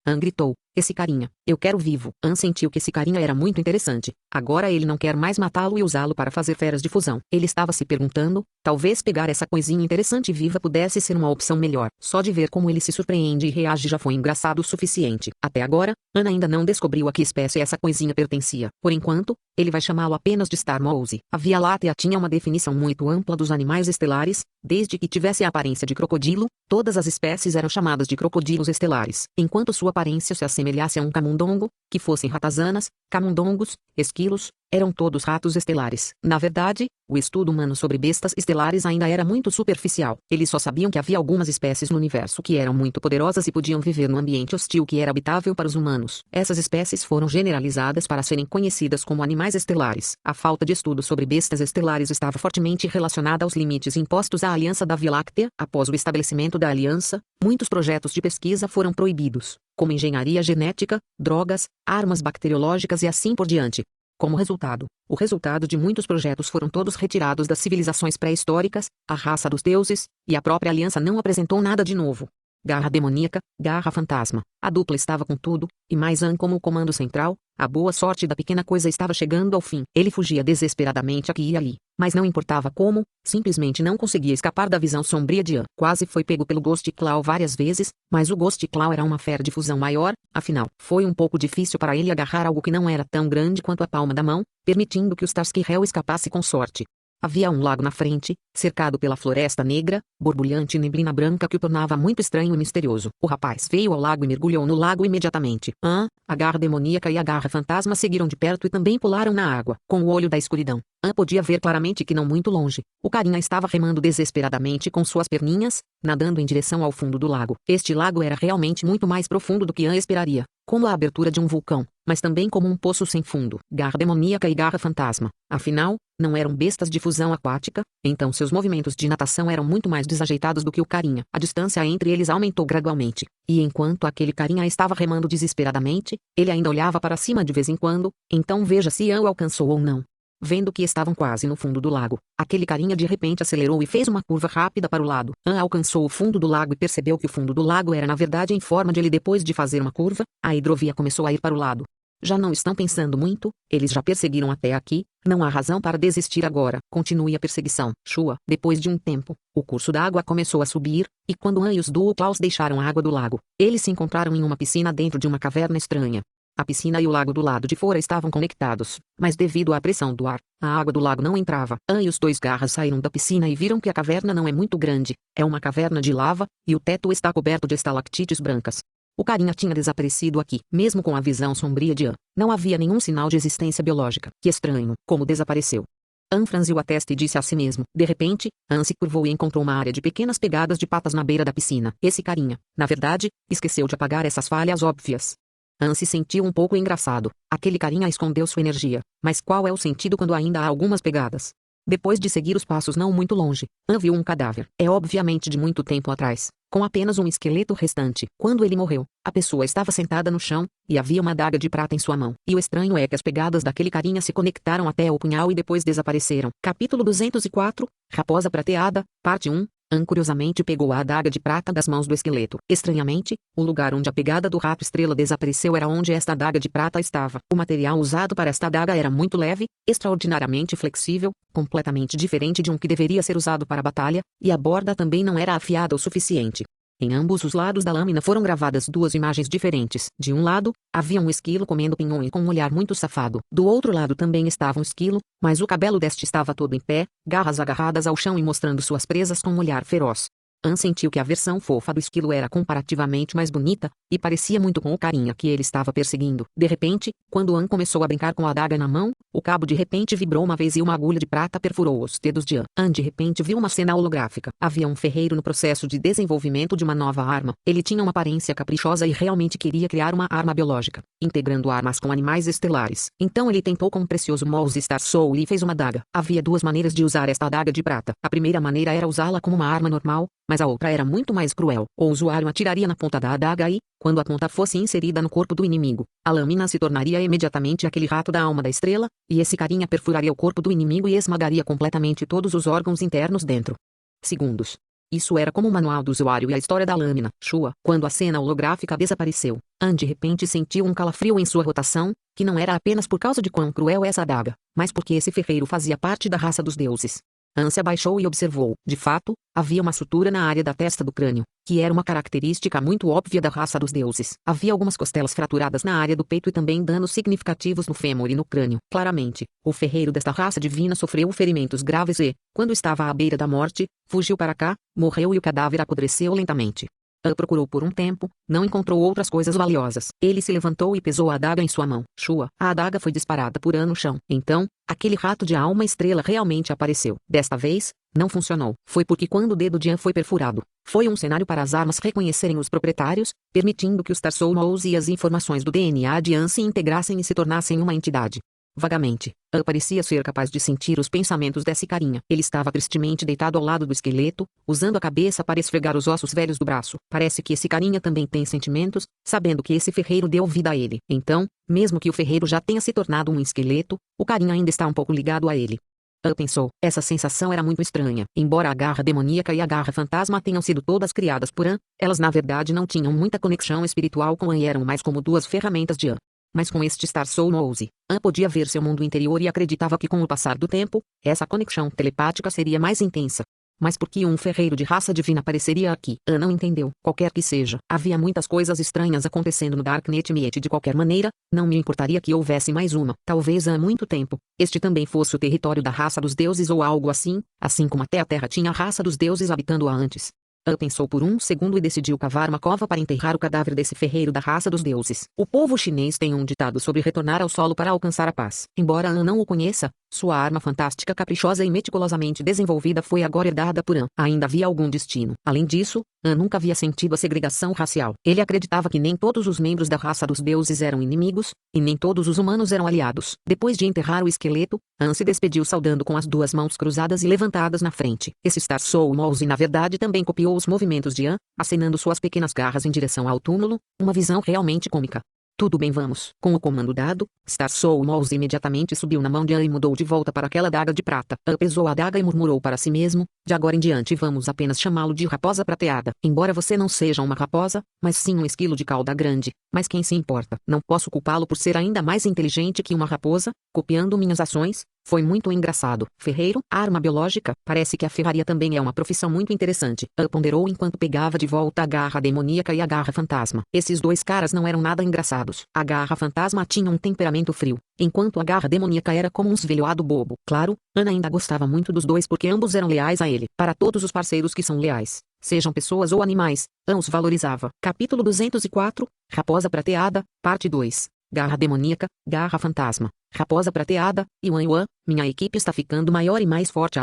Anne gritou, esse carinha, eu quero vivo. Anne sentiu que esse carinha era muito interessante. Agora ele não quer mais matá-lo e usá-lo para fazer feras de fusão. Ele estava se perguntando, talvez pegar essa coisinha interessante viva pudesse ser uma opção melhor. Só de ver como ele se surpreende e reage já foi engraçado o suficiente. Até agora, Anne ainda não descobriu a que espécie essa coisinha pertencia. Por enquanto, ele vai chamá-lo apenas de Star Mouse. A Via Láctea tinha uma definição muito ampla dos animais estelares, desde que tivesse a aparência de crocodilo, todas as espécies eram chamadas de crocodilos estelares. Enquanto sua aparência se assemelhasse a um camundongo, que fossem ratazanas, camundongos, esquilos, eram todos ratos estelares. Na verdade, o estudo humano sobre bestas estelares ainda era muito superficial. Eles só sabiam que havia algumas espécies no universo que eram muito poderosas e podiam viver num ambiente hostil que era habitável para os humanos. Essas espécies foram generalizadas para serem conhecidas como animais estelares. A falta de estudo sobre bestas estelares estava fortemente relacionada aos limites impostos à Aliança da Via Láctea. Após o estabelecimento da aliança, muitos projetos de pesquisa foram proibidos, como engenharia genética, drogas, armas bacteriológicas e assim por diante. Como resultado, o resultado de muitos projetos foram todos retirados das civilizações pré-históricas, a raça dos deuses, e a própria aliança não apresentou nada de novo. Garra demoníaca, garra fantasma. A dupla estava com tudo, e mais Anne como o comando central. A boa sorte da pequena coisa estava chegando ao fim. Ele fugia desesperadamente aqui e ali, mas não importava como, simplesmente não conseguia escapar da visão sombria de Anne. Quase foi pego pelo Ghost Claw várias vezes, mas o Ghost Claw era uma fera de fusão maior, afinal, foi um pouco difícil para ele agarrar algo que não era tão grande quanto a palma da mão, permitindo que o Starsky Hell escapasse com sorte. Havia um lago na frente, cercado pela floresta negra, borbulhante neblina branca que o tornava muito estranho e misterioso. O rapaz veio ao lago e mergulhou no lago imediatamente. A garra demoníaca e a garra fantasma seguiram de perto e também pularam na água. Com o olho da escuridão, Anne podia ver claramente que não muito longe, o carinha estava remando desesperadamente com suas perninhas, nadando em direção ao fundo do lago. Este lago era realmente muito mais profundo do que Anne esperaria, como a abertura de um vulcão, mas também como um poço sem fundo. Garra demoníaca e garra fantasma, afinal, não eram bestas de fusão aquática, então seus movimentos de natação eram muito mais desajeitados do que o carinha. A distância entre eles aumentou gradualmente, e enquanto aquele carinha estava remando desesperadamente, ele ainda olhava para cima de vez em quando, então veja se Anne o alcançou ou não. Vendo que estavam quase no fundo do lago, aquele carinha de repente acelerou e fez uma curva rápida para o lado. Anne alcançou o fundo do lago e percebeu que o fundo do lago era na verdade em forma de L. Depois de fazer uma curva, a hidrovia começou a ir para o lado. Já não estão pensando muito, eles já perseguiram até aqui, não há razão para desistir agora. Continue a perseguição. Shua. Depois de um tempo, o curso da água começou a subir, e quando Anne e os Dual Claws deixaram a água do lago, eles se encontraram em uma piscina dentro de uma caverna estranha. A piscina e o lago do lado de fora estavam conectados, mas devido à pressão do ar, a água do lago não entrava. Anne e os dois garras saíram da piscina e viram que a caverna não é muito grande, é uma caverna de lava, e o teto está coberto de estalactites brancas. O carinha tinha desaparecido aqui, mesmo com a visão sombria de Anne. Não havia nenhum sinal de existência biológica. Que estranho, como desapareceu. Anne franziu a testa e disse a si mesmo. De repente, Anne se curvou e encontrou uma área de pequenas pegadas de patas na beira da piscina. Esse carinha, na verdade, esqueceu de apagar essas falhas óbvias. Anne se sentiu um pouco engraçado. Aquele carinha escondeu sua energia. Mas qual é o sentido quando ainda há algumas pegadas? Depois de seguir os passos não muito longe, Anne viu um cadáver. É obviamente de muito tempo atrás, com apenas um esqueleto restante. Quando ele morreu, a pessoa estava sentada no chão, e havia uma adaga de prata em sua mão. E o estranho é que as pegadas daquele carinha se conectaram até o punhal e depois desapareceram. Capítulo 204, Raposa Prateada, Parte 1. An curiosamente pegou a adaga de prata das mãos do esqueleto. Estranhamente, o lugar onde a pegada do rato estrela desapareceu era onde esta adaga de prata estava. O material usado para esta adaga era muito leve, extraordinariamente flexível, completamente diferente de um que deveria ser usado para a batalha, e a borda também não era afiada o suficiente. Em ambos os lados da lâmina foram gravadas duas imagens diferentes. De um lado, havia um esquilo comendo pinhão com um olhar muito safado. Do outro lado também estava um esquilo, mas o cabelo deste estava todo em pé, garras agarradas ao chão e mostrando suas presas com um olhar feroz. An sentiu que a versão fofa do esquilo era comparativamente mais bonita, e parecia muito com o carinha que ele estava perseguindo. De repente, quando An começou a brincar com a adaga na mão, o cabo de repente vibrou uma vez e uma agulha de prata perfurou os dedos de An. An de repente viu uma cena holográfica. Havia um ferreiro no processo de desenvolvimento de uma nova arma. Ele tinha uma aparência caprichosa e realmente queria criar uma arma biológica, integrando armas com animais estelares. Então ele tentou com o precioso Mouse Star Soul e fez uma adaga. Havia duas maneiras de usar esta adaga de prata. A primeira maneira era usá-la como uma arma normal, mas a outra era muito mais cruel. O usuário atiraria na ponta da adaga e, quando a ponta fosse inserida no corpo do inimigo, a lâmina se tornaria imediatamente aquele rato da alma da estrela, e esse carinha perfuraria o corpo do inimigo e esmagaria completamente todos os órgãos internos dentro. Segundos. Isso era como o manual do usuário e a história da lâmina. Shua. Quando a cena holográfica desapareceu, An de repente sentiu um calafrio em sua rotação, que não era apenas por causa de quão cruel essa adaga, mas porque esse ferreiro fazia parte da raça dos deuses. An se abaixou e observou. De fato, havia uma sutura na área da testa do crânio, que era uma característica muito óbvia da raça dos deuses. Havia algumas costelas fraturadas na área do peito e também danos significativos no fêmur e no crânio. Claramente, o ferreiro desta raça divina sofreu ferimentos graves e, quando estava à beira da morte, fugiu para cá, morreu e o cadáver apodreceu lentamente. An procurou por um tempo, não encontrou outras coisas valiosas. Ele se levantou e pesou a adaga em sua mão. Shua. A adaga foi disparada por An no chão. Então, aquele rato de alma estrela realmente apareceu. Desta vez, não funcionou. Foi porque quando o dedo de An foi perfurado, foi um cenário para as armas reconhecerem os proprietários, permitindo que os Star Soul Mouse e as informações do DNA de An se integrassem e se tornassem uma entidade. Vagamente, An parecia ser capaz de sentir os pensamentos desse carinha. Ele estava tristemente deitado ao lado do esqueleto, usando a cabeça para esfregar os ossos velhos do braço. Parece que esse carinha também tem sentimentos, sabendo que esse ferreiro deu vida a ele. Então, mesmo que o ferreiro já tenha se tornado um esqueleto, o carinha ainda está um pouco ligado a ele. An pensou. Essa sensação era muito estranha. Embora a garra demoníaca e a garra fantasma tenham sido todas criadas por An, elas na verdade não tinham muita conexão espiritual com An e eram mais como duas ferramentas de An. Mas com este Star Soul Mouse, An podia ver seu mundo interior e acreditava que com o passar do tempo, essa conexão telepática seria mais intensa. Mas por que um ferreiro de raça divina apareceria aqui? An não entendeu. Qualquer que seja, havia muitas coisas estranhas acontecendo no Darknet Miet de qualquer maneira, não me importaria que houvesse mais uma. Talvez há muito tempo, este também fosse o território da raça dos deuses ou algo assim como até a Terra tinha a raça dos deuses habitando-a antes. An pensou por um segundo e decidiu cavar uma cova para enterrar o cadáver desse ferreiro da raça dos deuses. O povo chinês tem um ditado sobre retornar ao solo para alcançar a paz. Embora An não o conheça, sua arma fantástica, caprichosa e meticulosamente desenvolvida foi agora herdada por An. Ainda havia algum destino. Além disso, An nunca havia sentido a segregação racial. Ele acreditava que nem todos os membros da raça dos deuses eram inimigos, e nem todos os humanos eram aliados. Depois de enterrar o esqueleto, An se despediu saudando com as duas mãos cruzadas e levantadas na frente. Esse Star Soul Mouse na verdade também copiou os movimentos de An, acenando suas pequenas garras em direção ao túmulo, uma visão realmente cômica. Tudo bem, vamos. Com o comando dado, Star Soul Mouse imediatamente subiu na mão de An e mudou de volta para aquela adaga de prata. An pesou a adaga e murmurou para si mesmo, de agora em diante vamos apenas chamá-lo de raposa prateada. Embora você não seja uma raposa, mas sim um esquilo de cauda grande, mas quem se importa? Não posso culpá-lo por ser ainda mais inteligente que uma raposa, copiando minhas ações. Foi muito engraçado. Ferreiro, arma biológica, parece que a ferraria também é uma profissão muito interessante. An ponderou enquanto pegava de volta a garra demoníaca e a garra fantasma. Esses dois caras não eram nada engraçados. A garra fantasma tinha um temperamento frio, enquanto a garra demoníaca era como um esvelhoado bobo. Claro, An ainda gostava muito dos dois porque ambos eram leais a ele. Para todos os parceiros que são leais, sejam pessoas ou animais, An os valorizava. Capítulo 204, Raposa Prateada, Parte 2. Garra demoníaca, garra fantasma, raposa prateada, Yuan, minha equipe está ficando maior e mais forte.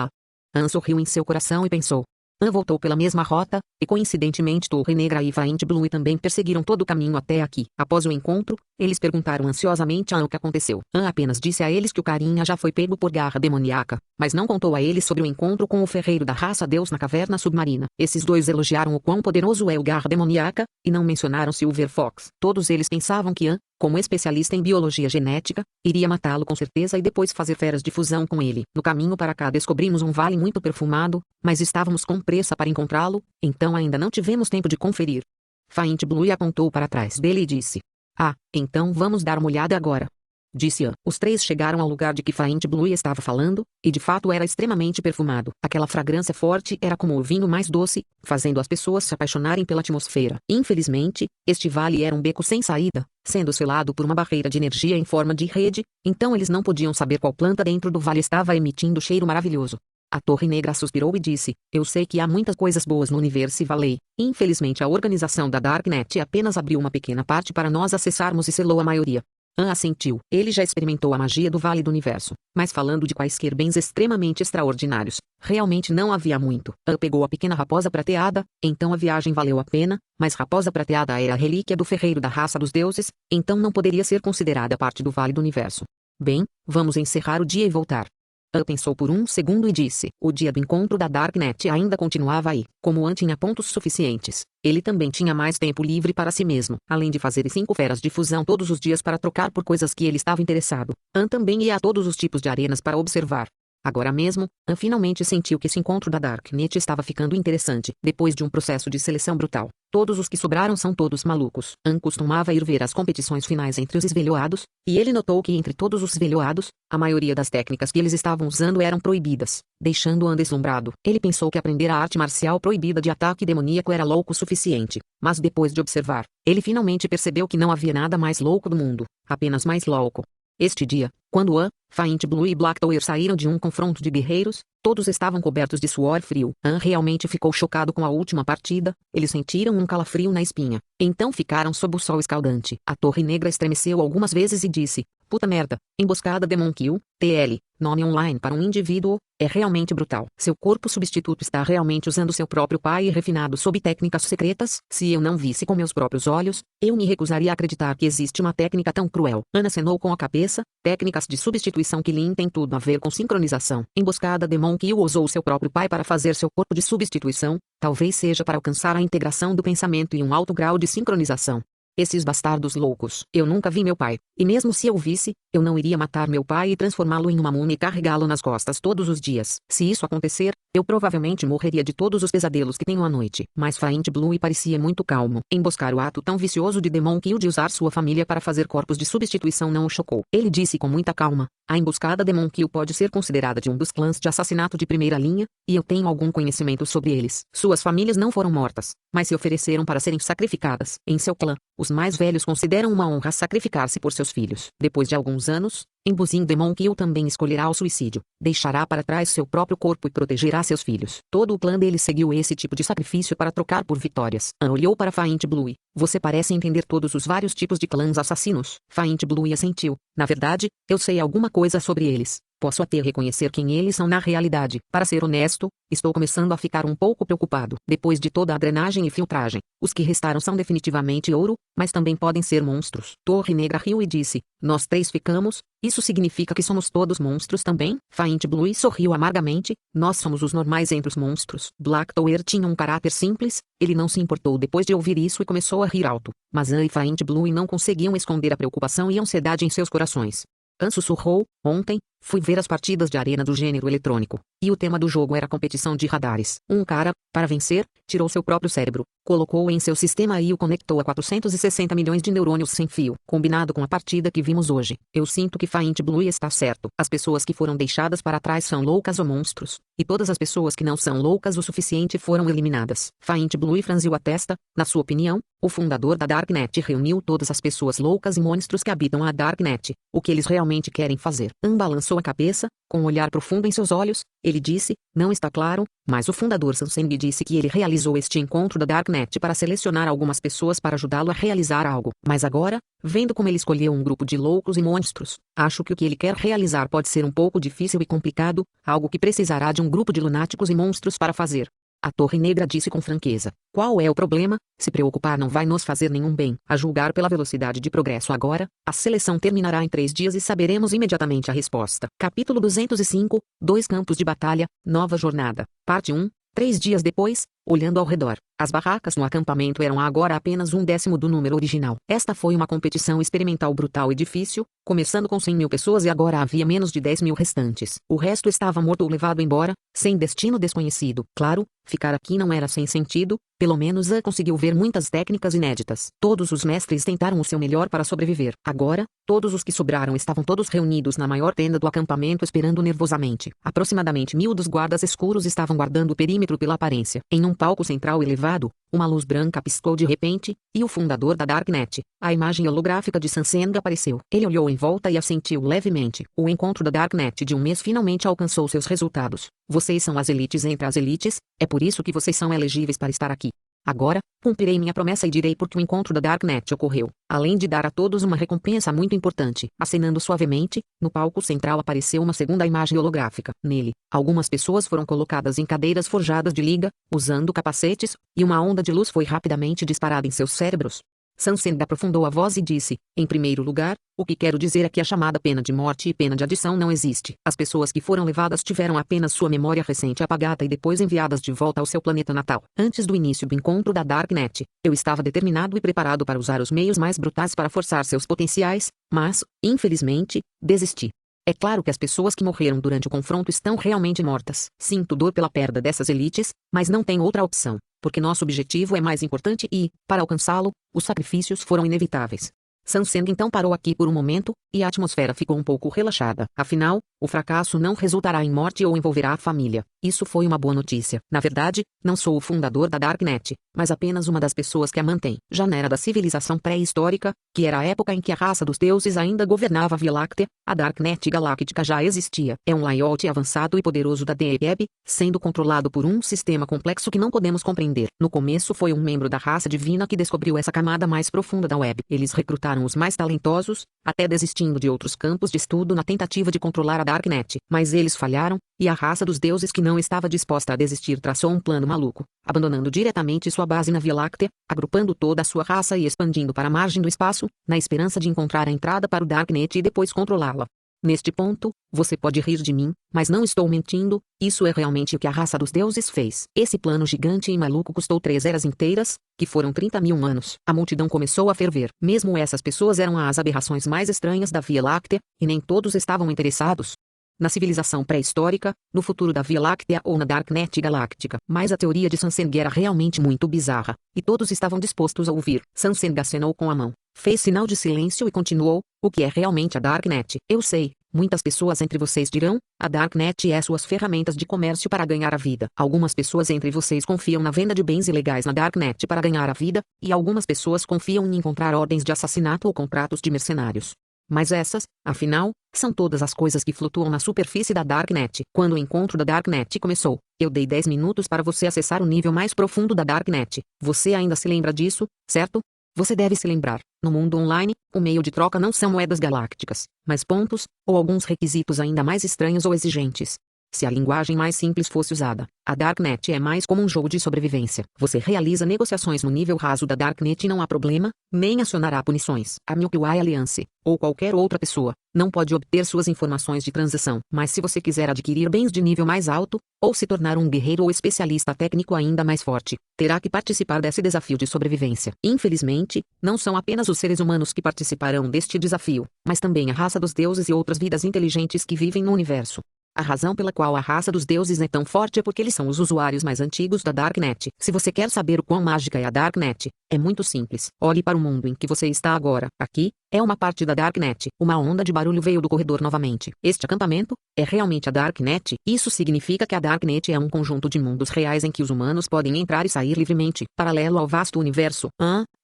An sorriu em seu coração e pensou. An voltou pela mesma rota, e coincidentemente Torre Negra e Vaint Blue também perseguiram todo o caminho até aqui. Após o encontro, eles perguntaram ansiosamente a An o que aconteceu. An apenas disse a eles que o carinha já foi pego por garra demoníaca, mas não contou a eles sobre o encontro com o ferreiro da raça Deus na caverna submarina. Esses dois elogiaram o quão poderoso é o garra demoníaca, e não mencionaram Silver Fox. Todos eles pensavam que An, Como especialista em biologia genética, iria matá-lo com certeza e depois fazer feras de fusão com ele. No caminho para cá descobrimos um vale muito perfumado, mas estávamos com pressa para encontrá-lo, então ainda não tivemos tempo de conferir. Faint Blue apontou para trás dele e disse: "Ah, então vamos dar uma olhada agora." Disse An. Os três chegaram ao lugar de que Faint Blue estava falando, e de fato era extremamente perfumado. Aquela fragrância forte era como o vinho mais doce, fazendo as pessoas se apaixonarem pela atmosfera. Infelizmente, este vale era um beco sem saída, sendo selado por uma barreira de energia em forma de rede, então eles não podiam saber qual planta dentro do vale estava emitindo cheiro maravilhoso. A Torre Negra suspirou e disse: "Eu sei que há muitas coisas boas no Universo Valley. Infelizmente a organização da Darknet apenas abriu uma pequena parte para nós acessarmos e selou a maioria." An assentiu. Ele já experimentou a magia do Vale do Universo, mas falando de quaisquer bens extremamente extraordinários, realmente não havia muito. An pegou a pequena raposa prateada, então a viagem valeu a pena, mas raposa prateada era a relíquia do ferreiro da raça dos deuses, então não poderia ser considerada parte do Vale do Universo. Bem, vamos encerrar o dia e voltar. An pensou por um segundo e disse: o dia do encontro da Darknet ainda continuava aí. Como An tinha pontos suficientes, ele também tinha mais tempo livre para si mesmo, além de fazer 5 feras de fusão todos os dias para trocar por coisas que ele estava interessado. An também ia a todos os tipos de arenas para observar. Agora mesmo, An finalmente sentiu que esse encontro da Darknet estava ficando interessante. Depois de um processo de seleção brutal, todos os que sobraram são todos malucos. An costumava ir ver as competições finais entre os esvelhoados, e ele notou que entre todos os esvelhoados, a maioria das técnicas que eles estavam usando eram proibidas, deixando An deslumbrado. Ele pensou que aprender a arte marcial proibida de ataque demoníaco era louco o suficiente, mas depois de observar, ele finalmente percebeu que não havia nada mais louco do mundo, apenas mais louco. Este dia, quando An, Faint Blue e Black Tower saíram de um confronto de guerreiros, todos estavam cobertos de suor frio. An realmente ficou chocado com a última partida, eles sentiram um calafrio na espinha. Então ficaram sob o sol escaldante. A Torre Negra estremeceu algumas vezes e disse: "Puta merda, emboscada Demon Kill, TL, nome online para um indivíduo, é realmente brutal. Seu corpo substituto está realmente usando seu próprio pai refinado sob técnicas secretas. Se eu não visse com meus próprios olhos, eu me recusaria a acreditar que existe uma técnica tão cruel." An acenou com a cabeça. Técnicas de substituição Killin tem tudo a ver com sincronização. Emboscada Demon Kill usou seu próprio pai para fazer seu corpo de substituição, talvez seja para alcançar a integração do pensamento e um alto grau de sincronização. Esses bastardos loucos. Eu nunca vi meu pai, e mesmo se eu visse, eu não iria matar meu pai e transformá-lo em uma múmia e carregá-lo nas costas todos os dias. Se isso acontecer, eu provavelmente morreria de todos os pesadelos que tenho à noite. Mas Faint Blue parecia muito calmo. Emboscar o ato tão vicioso de Demon Kill de usar sua família para fazer corpos de substituição não o chocou. Ele disse com muita calma: "A emboscada Demon Kill pode ser considerada de um dos clãs de assassinato de primeira linha, e eu tenho algum conhecimento sobre eles. Suas famílias não foram mortas, mas se ofereceram para serem sacrificadas. Em seu clã, os mais velhos consideram uma honra sacrificar-se por seus filhos. Depois de alguns anos, Embuzin Demon Kill também escolherá o suicídio. Deixará para trás seu próprio corpo e protegerá seus filhos. Todo o clã dele seguiu esse tipo de sacrifício para trocar por vitórias." An olhou para Faint Blue. "Você parece entender todos os vários tipos de clãs assassinos." Faint Blue assentiu. "Na verdade, eu sei alguma coisa sobre eles. Posso até reconhecer quem eles são na realidade. Para ser honesto, estou começando a ficar um pouco preocupado. Depois de toda a drenagem e filtragem, os que restaram são definitivamente ouro, mas também podem ser monstros." Torre Negra riu e disse: "Nós três ficamos? Isso significa que somos todos monstros também?" Faint Blue sorriu amargamente. "Nós somos os normais entre os monstros." Black Tower tinha um caráter simples, ele não se importou depois de ouvir isso e começou a rir alto. Mas An e Faint Blue não conseguiam esconder a preocupação e ansiedade em seus corações. An sussurrou: "Ontem, fui ver as partidas de arena do gênero eletrônico, e o tema do jogo era competição de radares. Um cara, para vencer, tirou seu próprio cérebro, colocou-o em seu sistema e o conectou a 460 milhões de neurônios sem fio. Combinado com a partida que vimos hoje, eu sinto que Faint Blue está certo. As pessoas que foram deixadas para trás são loucas ou monstros, e todas as pessoas que não são loucas o suficiente foram eliminadas." Faint Blue franziu a testa. "Na sua opinião, o fundador da Darknet reuniu todas as pessoas loucas e monstros que habitam a Darknet. O que eles realmente querem fazer?" An balançou a cabeça, com um olhar profundo em seus olhos. Ele disse: "Não está claro, mas o fundador Sanseng disse que ele realizou este encontro da Darknet para selecionar algumas pessoas para ajudá-lo a realizar algo. Mas agora, vendo como ele escolheu um grupo de loucos e monstros, acho que o que ele quer realizar pode ser um pouco difícil e complicado, algo que precisará de um grupo de lunáticos e monstros para fazer." A Torre Negra disse com franqueza: "Qual é o problema? Se preocupar não vai nos fazer nenhum bem. A julgar pela velocidade de progresso agora, a seleção terminará em 3 dias e saberemos imediatamente a resposta." Capítulo 205, 2 campos de batalha, nova jornada. Parte 1. 3 dias depois, olhando ao redor, As barracas no acampamento eram agora apenas 1/10 do número original. Esta foi uma competição experimental brutal e difícil, começando com 100.000 pessoas e agora havia menos de 10.000 restantes. O resto estava morto ou levado embora, sem destino desconhecido. Claro, ficar aqui não era sem sentido, pelo menos conseguiu ver muitas técnicas inéditas. Todos os mestres tentaram o seu melhor para sobreviver. Agora, todos os que sobraram estavam todos reunidos na maior tenda do acampamento esperando nervosamente. Aproximadamente 1.000 dos guardas escuros estavam guardando o perímetro pela aparência. Em um palco central elevado, uma luz branca piscou de repente, e o fundador da Darknet, a imagem holográfica de Sanseng apareceu. Ele olhou em volta e assentiu levemente. O encontro da Darknet de um mês finalmente alcançou seus resultados. Vocês são as elites entre as elites, é por isso que vocês são elegíveis para estar aqui. Agora, cumprirei minha promessa e direi porque o encontro da Darknet ocorreu, além de dar a todos uma recompensa muito importante. Acenando suavemente, no palco central apareceu uma segunda imagem holográfica. Nele, algumas pessoas foram colocadas em cadeiras forjadas de liga, usando capacetes, e uma onda de luz foi rapidamente disparada em seus cérebros. Sanseng aprofundou a voz e disse, em primeiro lugar, o que quero dizer é que a chamada pena de morte e pena de adição não existe. As pessoas que foram levadas tiveram apenas sua memória recente apagada e depois enviadas de volta ao seu planeta natal. Antes do início do encontro da Darknet, eu estava determinado e preparado para usar os meios mais brutais para forçar seus potenciais, mas, infelizmente, desisti. É claro que as pessoas que morreram durante o confronto estão realmente mortas. Sinto dor pela perda dessas elites, mas não tem outra opção, porque nosso objetivo é mais importante e, para alcançá-lo, os sacrifícios foram inevitáveis. Sanseng então parou aqui por um momento, e a atmosfera ficou um pouco relaxada. Afinal, o fracasso não resultará em morte ou envolverá a família. Isso foi uma boa notícia. Na verdade, não sou o fundador da Darknet, mas apenas uma das pessoas que a mantém. Já na era da civilização pré-histórica, que era a época em que a raça dos deuses ainda governava a Via Láctea, a Darknet galáctica já existia. É um layout avançado e poderoso da Deep Web, sendo controlado por um sistema complexo que não podemos compreender. No começo foi um membro da raça divina que descobriu essa camada mais profunda da web. Eles recrutaram os mais talentosos, até desistindo de outros campos de estudo na tentativa de controlar a Darknet. Mas eles falharam, e a raça dos deuses que não estava disposta a desistir traçou um plano maluco, abandonando diretamente sua base na Via Láctea, agrupando toda a sua raça e expandindo para a margem do espaço, na esperança de encontrar a entrada para o Darknet e depois controlá-la. Neste ponto, você pode rir de mim, mas não estou mentindo, isso é realmente o que a raça dos deuses fez. Esse plano gigante e maluco custou 3 eras inteiras, que foram 30.000 anos. A multidão começou a ferver. Mesmo essas pessoas eram as aberrações mais estranhas da Via Láctea, e nem todos estavam interessados na civilização pré-histórica, no futuro da Via Láctea ou na Darknet galáctica. Mas a teoria de Sanseng era realmente muito bizarra, e todos estavam dispostos a ouvir. Sanseng acenou com a mão, fez sinal de silêncio e continuou, o que é realmente a Darknet? Eu sei, muitas pessoas entre vocês dirão, a Darknet é suas ferramentas de comércio para ganhar a vida. Algumas pessoas entre vocês confiam na venda de bens ilegais na Darknet para ganhar a vida, e algumas pessoas confiam em encontrar ordens de assassinato ou contratos de mercenários. Mas essas, afinal, são todas as coisas que flutuam na superfície da Darknet. Quando o encontro da Darknet começou, eu dei 10 minutos para você acessar o nível mais profundo da Darknet. Você ainda se lembra disso, certo? Você deve se lembrar. No mundo online, o meio de troca não são moedas galácticas, mas pontos, ou alguns requisitos ainda mais estranhos ou exigentes. Se a linguagem mais simples fosse usada, a Darknet é mais como um jogo de sobrevivência. Você realiza negociações no nível raso da Darknet e não há problema, nem acionará punições. A Milky Way Alliance, ou qualquer outra pessoa, não pode obter suas informações de transação. Mas se você quiser adquirir bens de nível mais alto, ou se tornar um guerreiro ou especialista técnico ainda mais forte, terá que participar desse desafio de sobrevivência. Infelizmente, não são apenas os seres humanos que participarão deste desafio, mas também a raça dos deuses e outras vidas inteligentes que vivem no universo. A razão pela qual a raça dos deuses é tão forte é porque eles são os usuários mais antigos da Darknet. Se você quer saber o quão mágica é a Darknet, é muito simples. Olhe para o mundo em que você está agora. Aqui, é uma parte da Darknet. Uma onda de barulho veio do corredor novamente. Este acampamento é realmente a Darknet. Isso significa que a Darknet é um conjunto de mundos reais em que os humanos podem entrar e sair livremente, paralelo ao vasto universo,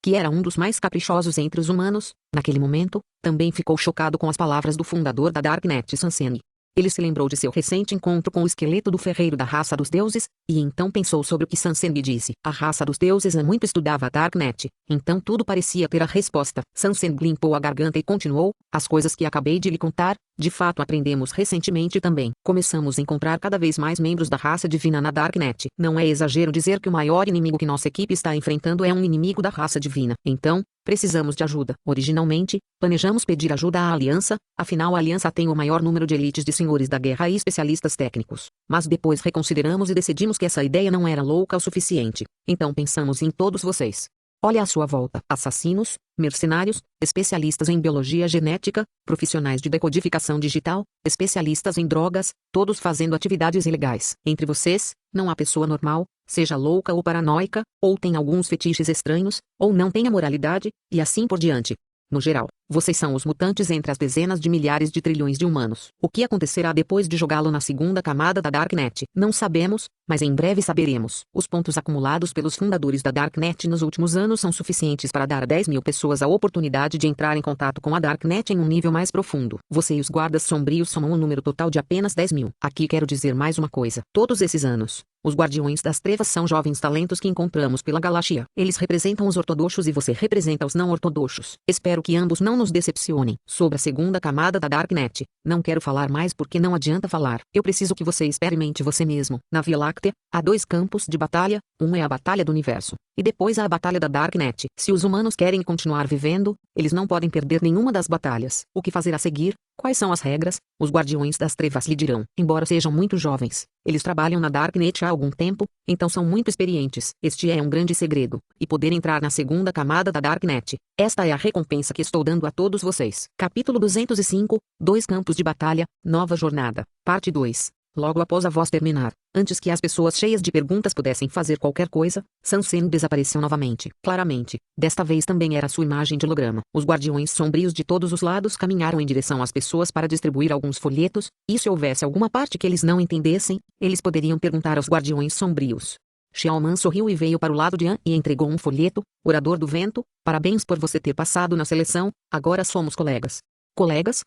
que era um dos mais caprichosos entre os humanos. Naquele momento, também ficou chocado com as palavras do fundador da Darknet, Sanseng. Ele se lembrou de seu recente encontro com o esqueleto do ferreiro da raça dos deuses, e então pensou sobre o que Sanseng disse. A raça dos deuses muito estudava a Darknet, então tudo parecia ter a resposta. Sanseng limpou a garganta e continuou, as coisas que acabei de lhe contar, De fato, aprendemos recentemente também. Começamos a encontrar cada vez mais membros da raça divina na Darknet. Não é exagero dizer que o maior inimigo que nossa equipe está enfrentando é um inimigo da raça divina. Então, precisamos de ajuda. Originalmente, planejamos pedir ajuda à Aliança, afinal a Aliança tem o maior número de elites de senhores da guerra e especialistas técnicos. Mas depois reconsideramos e decidimos que essa ideia não era louca o suficiente. Então pensamos em todos vocês. Olhe à sua volta. Assassinos, mercenários, especialistas em biologia genética, profissionais de decodificação digital, especialistas em drogas, todos fazendo atividades ilegais. Entre vocês, não há pessoa normal, seja louca ou paranoica, ou tem alguns fetiches estranhos, ou não tenha moralidade, e assim por diante. No geral, vocês são os mutantes entre as dezenas de milhares de trilhões de humanos. O que acontecerá depois de jogá-lo na segunda camada da Darknet? Não sabemos, mas em breve saberemos. Os pontos acumulados pelos fundadores da Darknet nos últimos anos são suficientes para dar a 10.000 pessoas a oportunidade de entrar em contato com a Darknet em um nível mais profundo. Você e os guardas sombrios somam um número total de apenas 10.000. Aqui quero dizer mais uma coisa. Todos esses anos, os Guardiões das Trevas são jovens talentos que encontramos pela galáxia. Eles representam os ortodoxos e você representa os não ortodoxos. Espero que ambos não nos decepcionem. Sobre a segunda camada da Darknet, não quero falar mais porque não adianta falar. Eu preciso que você experimente você mesmo. Na Via Láctea, há 2 campos de batalha, um é a Batalha do Universo, e depois há a Batalha da Darknet. Se os humanos querem continuar vivendo, eles não podem perder nenhuma das batalhas. O que fazer a seguir? Quais são as regras? Os Guardiões das Trevas lhe dirão. Embora sejam muito jovens, eles trabalham na Darknet há algum tempo, então são muito experientes. Este é um grande segredo, e poder entrar na segunda camada da Darknet. Esta é a recompensa que estou dando a todos vocês. Capítulo 205, 2 campos de batalha, nova jornada. Parte 2. Logo após a voz terminar, antes que as pessoas cheias de perguntas pudessem fazer qualquer coisa, Sansen desapareceu novamente. Claramente, desta vez também era sua imagem de holograma. Os guardiões sombrios de todos os lados caminharam em direção às pessoas para distribuir alguns folhetos, e se houvesse alguma parte que eles não entendessem, eles poderiam perguntar aos guardiões sombrios. Xiaoman sorriu e veio para o lado de An e entregou um folheto. Orador do Vento, parabéns por você ter passado na seleção, agora somos colegas. Colegas?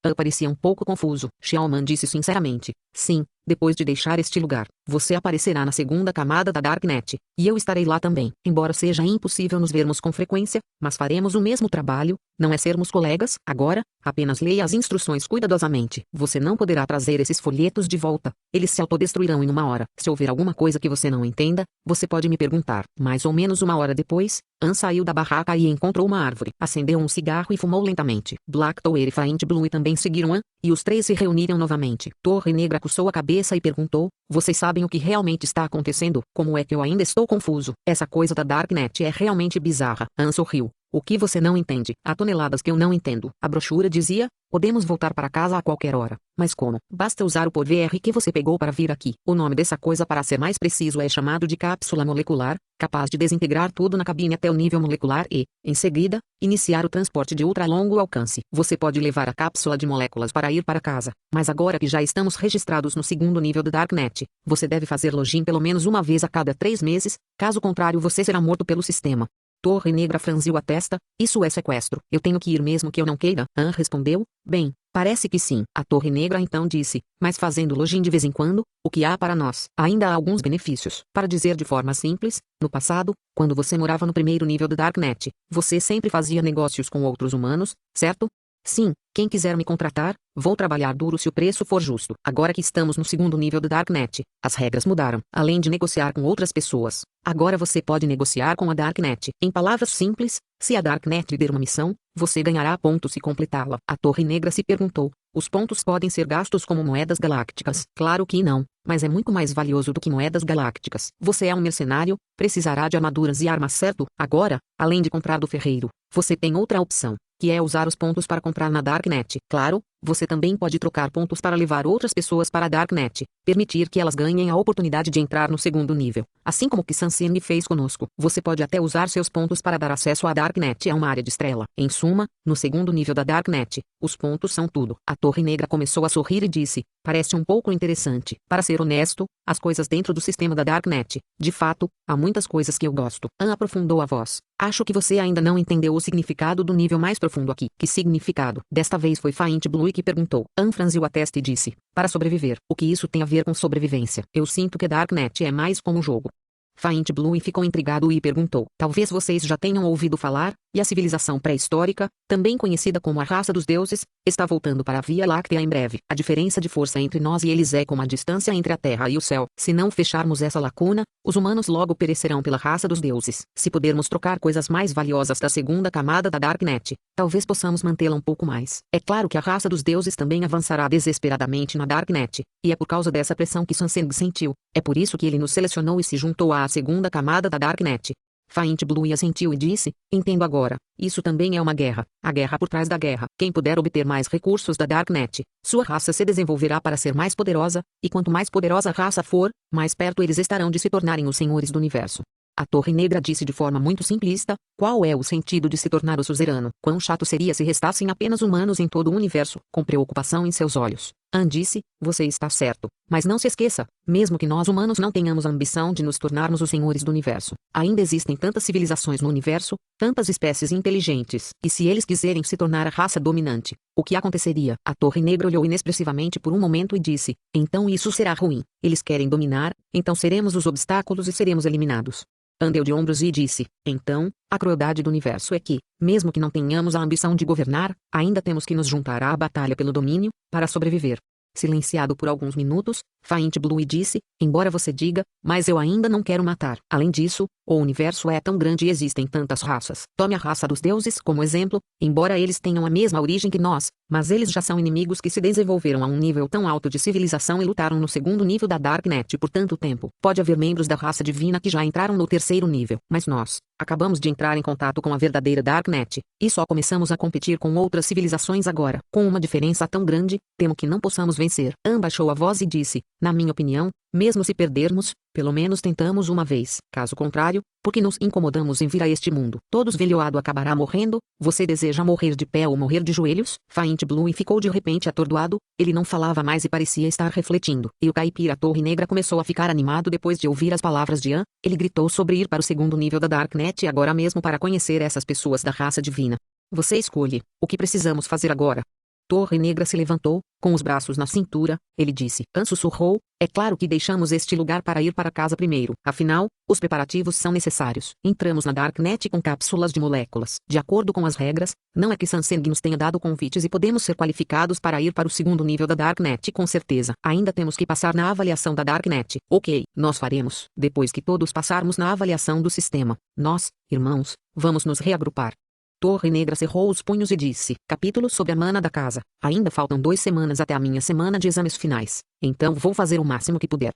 An parecia um pouco confuso. Xiaoman disse sinceramente, sim, depois de deixar este lugar, você aparecerá na segunda camada da Darknet, e eu estarei lá também. Embora seja impossível nos vermos com frequência, mas faremos o mesmo trabalho, não é sermos colegas? Agora, apenas leia as instruções cuidadosamente. Você não poderá trazer esses folhetos de volta. Eles se autodestruirão em uma hora. Se houver alguma coisa que você não entenda, você pode me perguntar. Mais ou menos uma hora depois, An saiu da barraca e encontrou uma árvore. Acendeu um cigarro e fumou lentamente. Black Tower e Faint Blue também seguiram An, e os 3 se reuniram novamente. Torre Negra coçou a cabeça e perguntou, vocês sabem o que realmente está acontecendo? Como é que eu ainda estou confuso? Essa coisa da Darknet é realmente bizarra. An sorriu. O que você não entende? Há toneladas que eu não entendo. A brochura dizia, podemos voltar para casa a qualquer hora. Mas como? Basta usar o poder que você pegou para vir aqui. O nome dessa coisa, para ser mais preciso, é chamado de cápsula molecular, capaz de desintegrar tudo na cabine até o nível molecular e, em seguida, iniciar o transporte de ultra-longo alcance. Você pode levar a cápsula de moléculas para ir para casa, mas agora que já estamos registrados no segundo nível do Darknet, você deve fazer login pelo menos uma vez a cada 3 meses, caso contrário você será morto pelo sistema. Torre Negra franziu a testa, isso é sequestro. Eu tenho que ir mesmo que eu não queira? An respondeu, bem, parece que sim. A Torre Negra então disse, mas fazendo login de vez em quando, o que há para nós? Ainda há alguns benefícios. Para dizer de forma simples, no passado, quando você morava no primeiro nível do Darknet, você sempre fazia negócios com outros humanos, certo? Sim, quem quiser me contratar, vou trabalhar duro se o preço for justo. Agora que estamos no segundo nível do Darknet, as regras mudaram. Além de negociar com outras pessoas, agora você pode negociar com a Darknet. Em palavras simples, se a Darknet lhe der uma missão, você ganhará pontos se completá-la. A Torre Negra se perguntou, os pontos podem ser gastos como moedas galácticas? Claro que não, mas é muito mais valioso do que moedas galácticas. Você é um mercenário, precisará de armaduras e armas, certo? Agora, além de comprar do ferreiro, você tem outra opção, que é usar os pontos para comprar na Darknet. Claro, você também pode trocar pontos para levar outras pessoas para a Darknet, permitir que elas ganhem a oportunidade de entrar no segundo nível. Assim como que Sansen fez conosco, você pode até usar seus pontos para dar acesso à Darknet a uma área de estrela. Em suma, no segundo nível da Darknet, os pontos são tudo. A Torre Negra começou a sorrir e disse, parece um pouco interessante. Para ser honesto, as coisas dentro do sistema da Darknet, de fato, há muitas coisas que eu gosto. An aprofundou a voz. Acho que você ainda não entendeu o significado do nível mais profundo aqui. Que significado? Desta vez foi Faint Blue que perguntou. An franziu a testa e disse, para sobreviver. O que isso tem a ver com sobrevivência? Eu sinto que Darknet é mais como um jogo. Faint Blue ficou intrigado e perguntou. Talvez vocês já tenham ouvido falar, e a civilização pré-histórica, também conhecida como a raça dos deuses, está voltando para a Via Láctea em breve. A diferença de força entre nós e eles é como a distância entre a Terra e o céu. Se não fecharmos essa lacuna, os humanos logo perecerão pela raça dos deuses. Se pudermos trocar coisas mais valiosas da segunda camada da Darknet, talvez possamos mantê-la um pouco mais. É claro que a raça dos deuses também avançará desesperadamente na Darknet, e é por causa dessa pressão que Sanseng sentiu. É por isso que ele nos selecionou e se juntou à segunda camada da Darknet. Faint Blue assentiu e disse, entendo agora, isso também é uma guerra, a guerra por trás da guerra. Quem puder obter mais recursos da Darknet, sua raça se desenvolverá para ser mais poderosa, e quanto mais poderosa a raça for, mais perto eles estarão de se tornarem os senhores do universo. A Torre Negra disse de forma muito simplista, qual é o sentido de se tornar o suzerano? Quão chato seria se restassem apenas humanos em todo o universo, com preocupação em seus olhos. Anne disse, você está certo, mas não se esqueça, mesmo que nós humanos não tenhamos a ambição de nos tornarmos os senhores do universo, ainda existem tantas civilizações no universo, tantas espécies inteligentes, e se eles quiserem se tornar a raça dominante, o que aconteceria? A Torre Negra olhou inexpressivamente por um momento e disse, então isso será ruim, eles querem dominar, então seremos os obstáculos e seremos eliminados. Andeu de ombros e disse, então, a crueldade do universo é que, mesmo que não tenhamos a ambição de governar, ainda temos que nos juntar à batalha pelo domínio, para sobreviver. Silenciado por alguns minutos, Faint Blue disse, embora você diga, mas eu ainda não quero matar. Além disso, o universo é tão grande e existem tantas raças. Tome a raça dos deuses como exemplo, embora eles tenham a mesma origem que nós, mas eles já são inimigos que se desenvolveram a um nível tão alto de civilização e lutaram no segundo nível da Darknet por tanto tempo. Pode haver membros da raça divina que já entraram no terceiro nível, mas nós acabamos de entrar em contato com a verdadeira Darknet, e só começamos a competir com outras civilizações agora. Com uma diferença tão grande, temo que não possamos vencer. Anne baixou a voz e disse, na minha opinião, mesmo se perdermos, pelo menos tentamos uma vez. Caso contrário, porque nos incomodamos em vir a este mundo, todos velhoado acabará morrendo. Você deseja morrer de pé ou morrer de joelhos? Faint Blue ficou de repente atordoado, ele não falava mais e parecia estar refletindo. E o caipira Torre Negra começou a ficar animado depois de ouvir as palavras de Anne. Ele gritou sobre ir para o segundo nível da Darknet agora mesmo para conhecer essas pessoas da raça divina. Você escolhe, o que precisamos fazer agora? Torre Negra se levantou, com os braços na cintura, ele disse. Anne sussurrou, é claro que deixamos este lugar para ir para casa primeiro. Afinal, os preparativos são necessários. Entramos na Darknet com cápsulas de moléculas. De acordo com as regras, não é que Sanseng nos tenha dado convites e podemos ser qualificados para ir para o segundo nível da Darknet com certeza. Ainda temos que passar na avaliação da Darknet. Ok, nós faremos. Depois que todos passarmos na avaliação do sistema, nós, irmãos, vamos nos reagrupar. Torre Negra cerrou os punhos e disse, capítulo sobre a mana da casa. Ainda faltam 2 semanas até a minha semana de exames finais, então vou fazer o máximo que puder.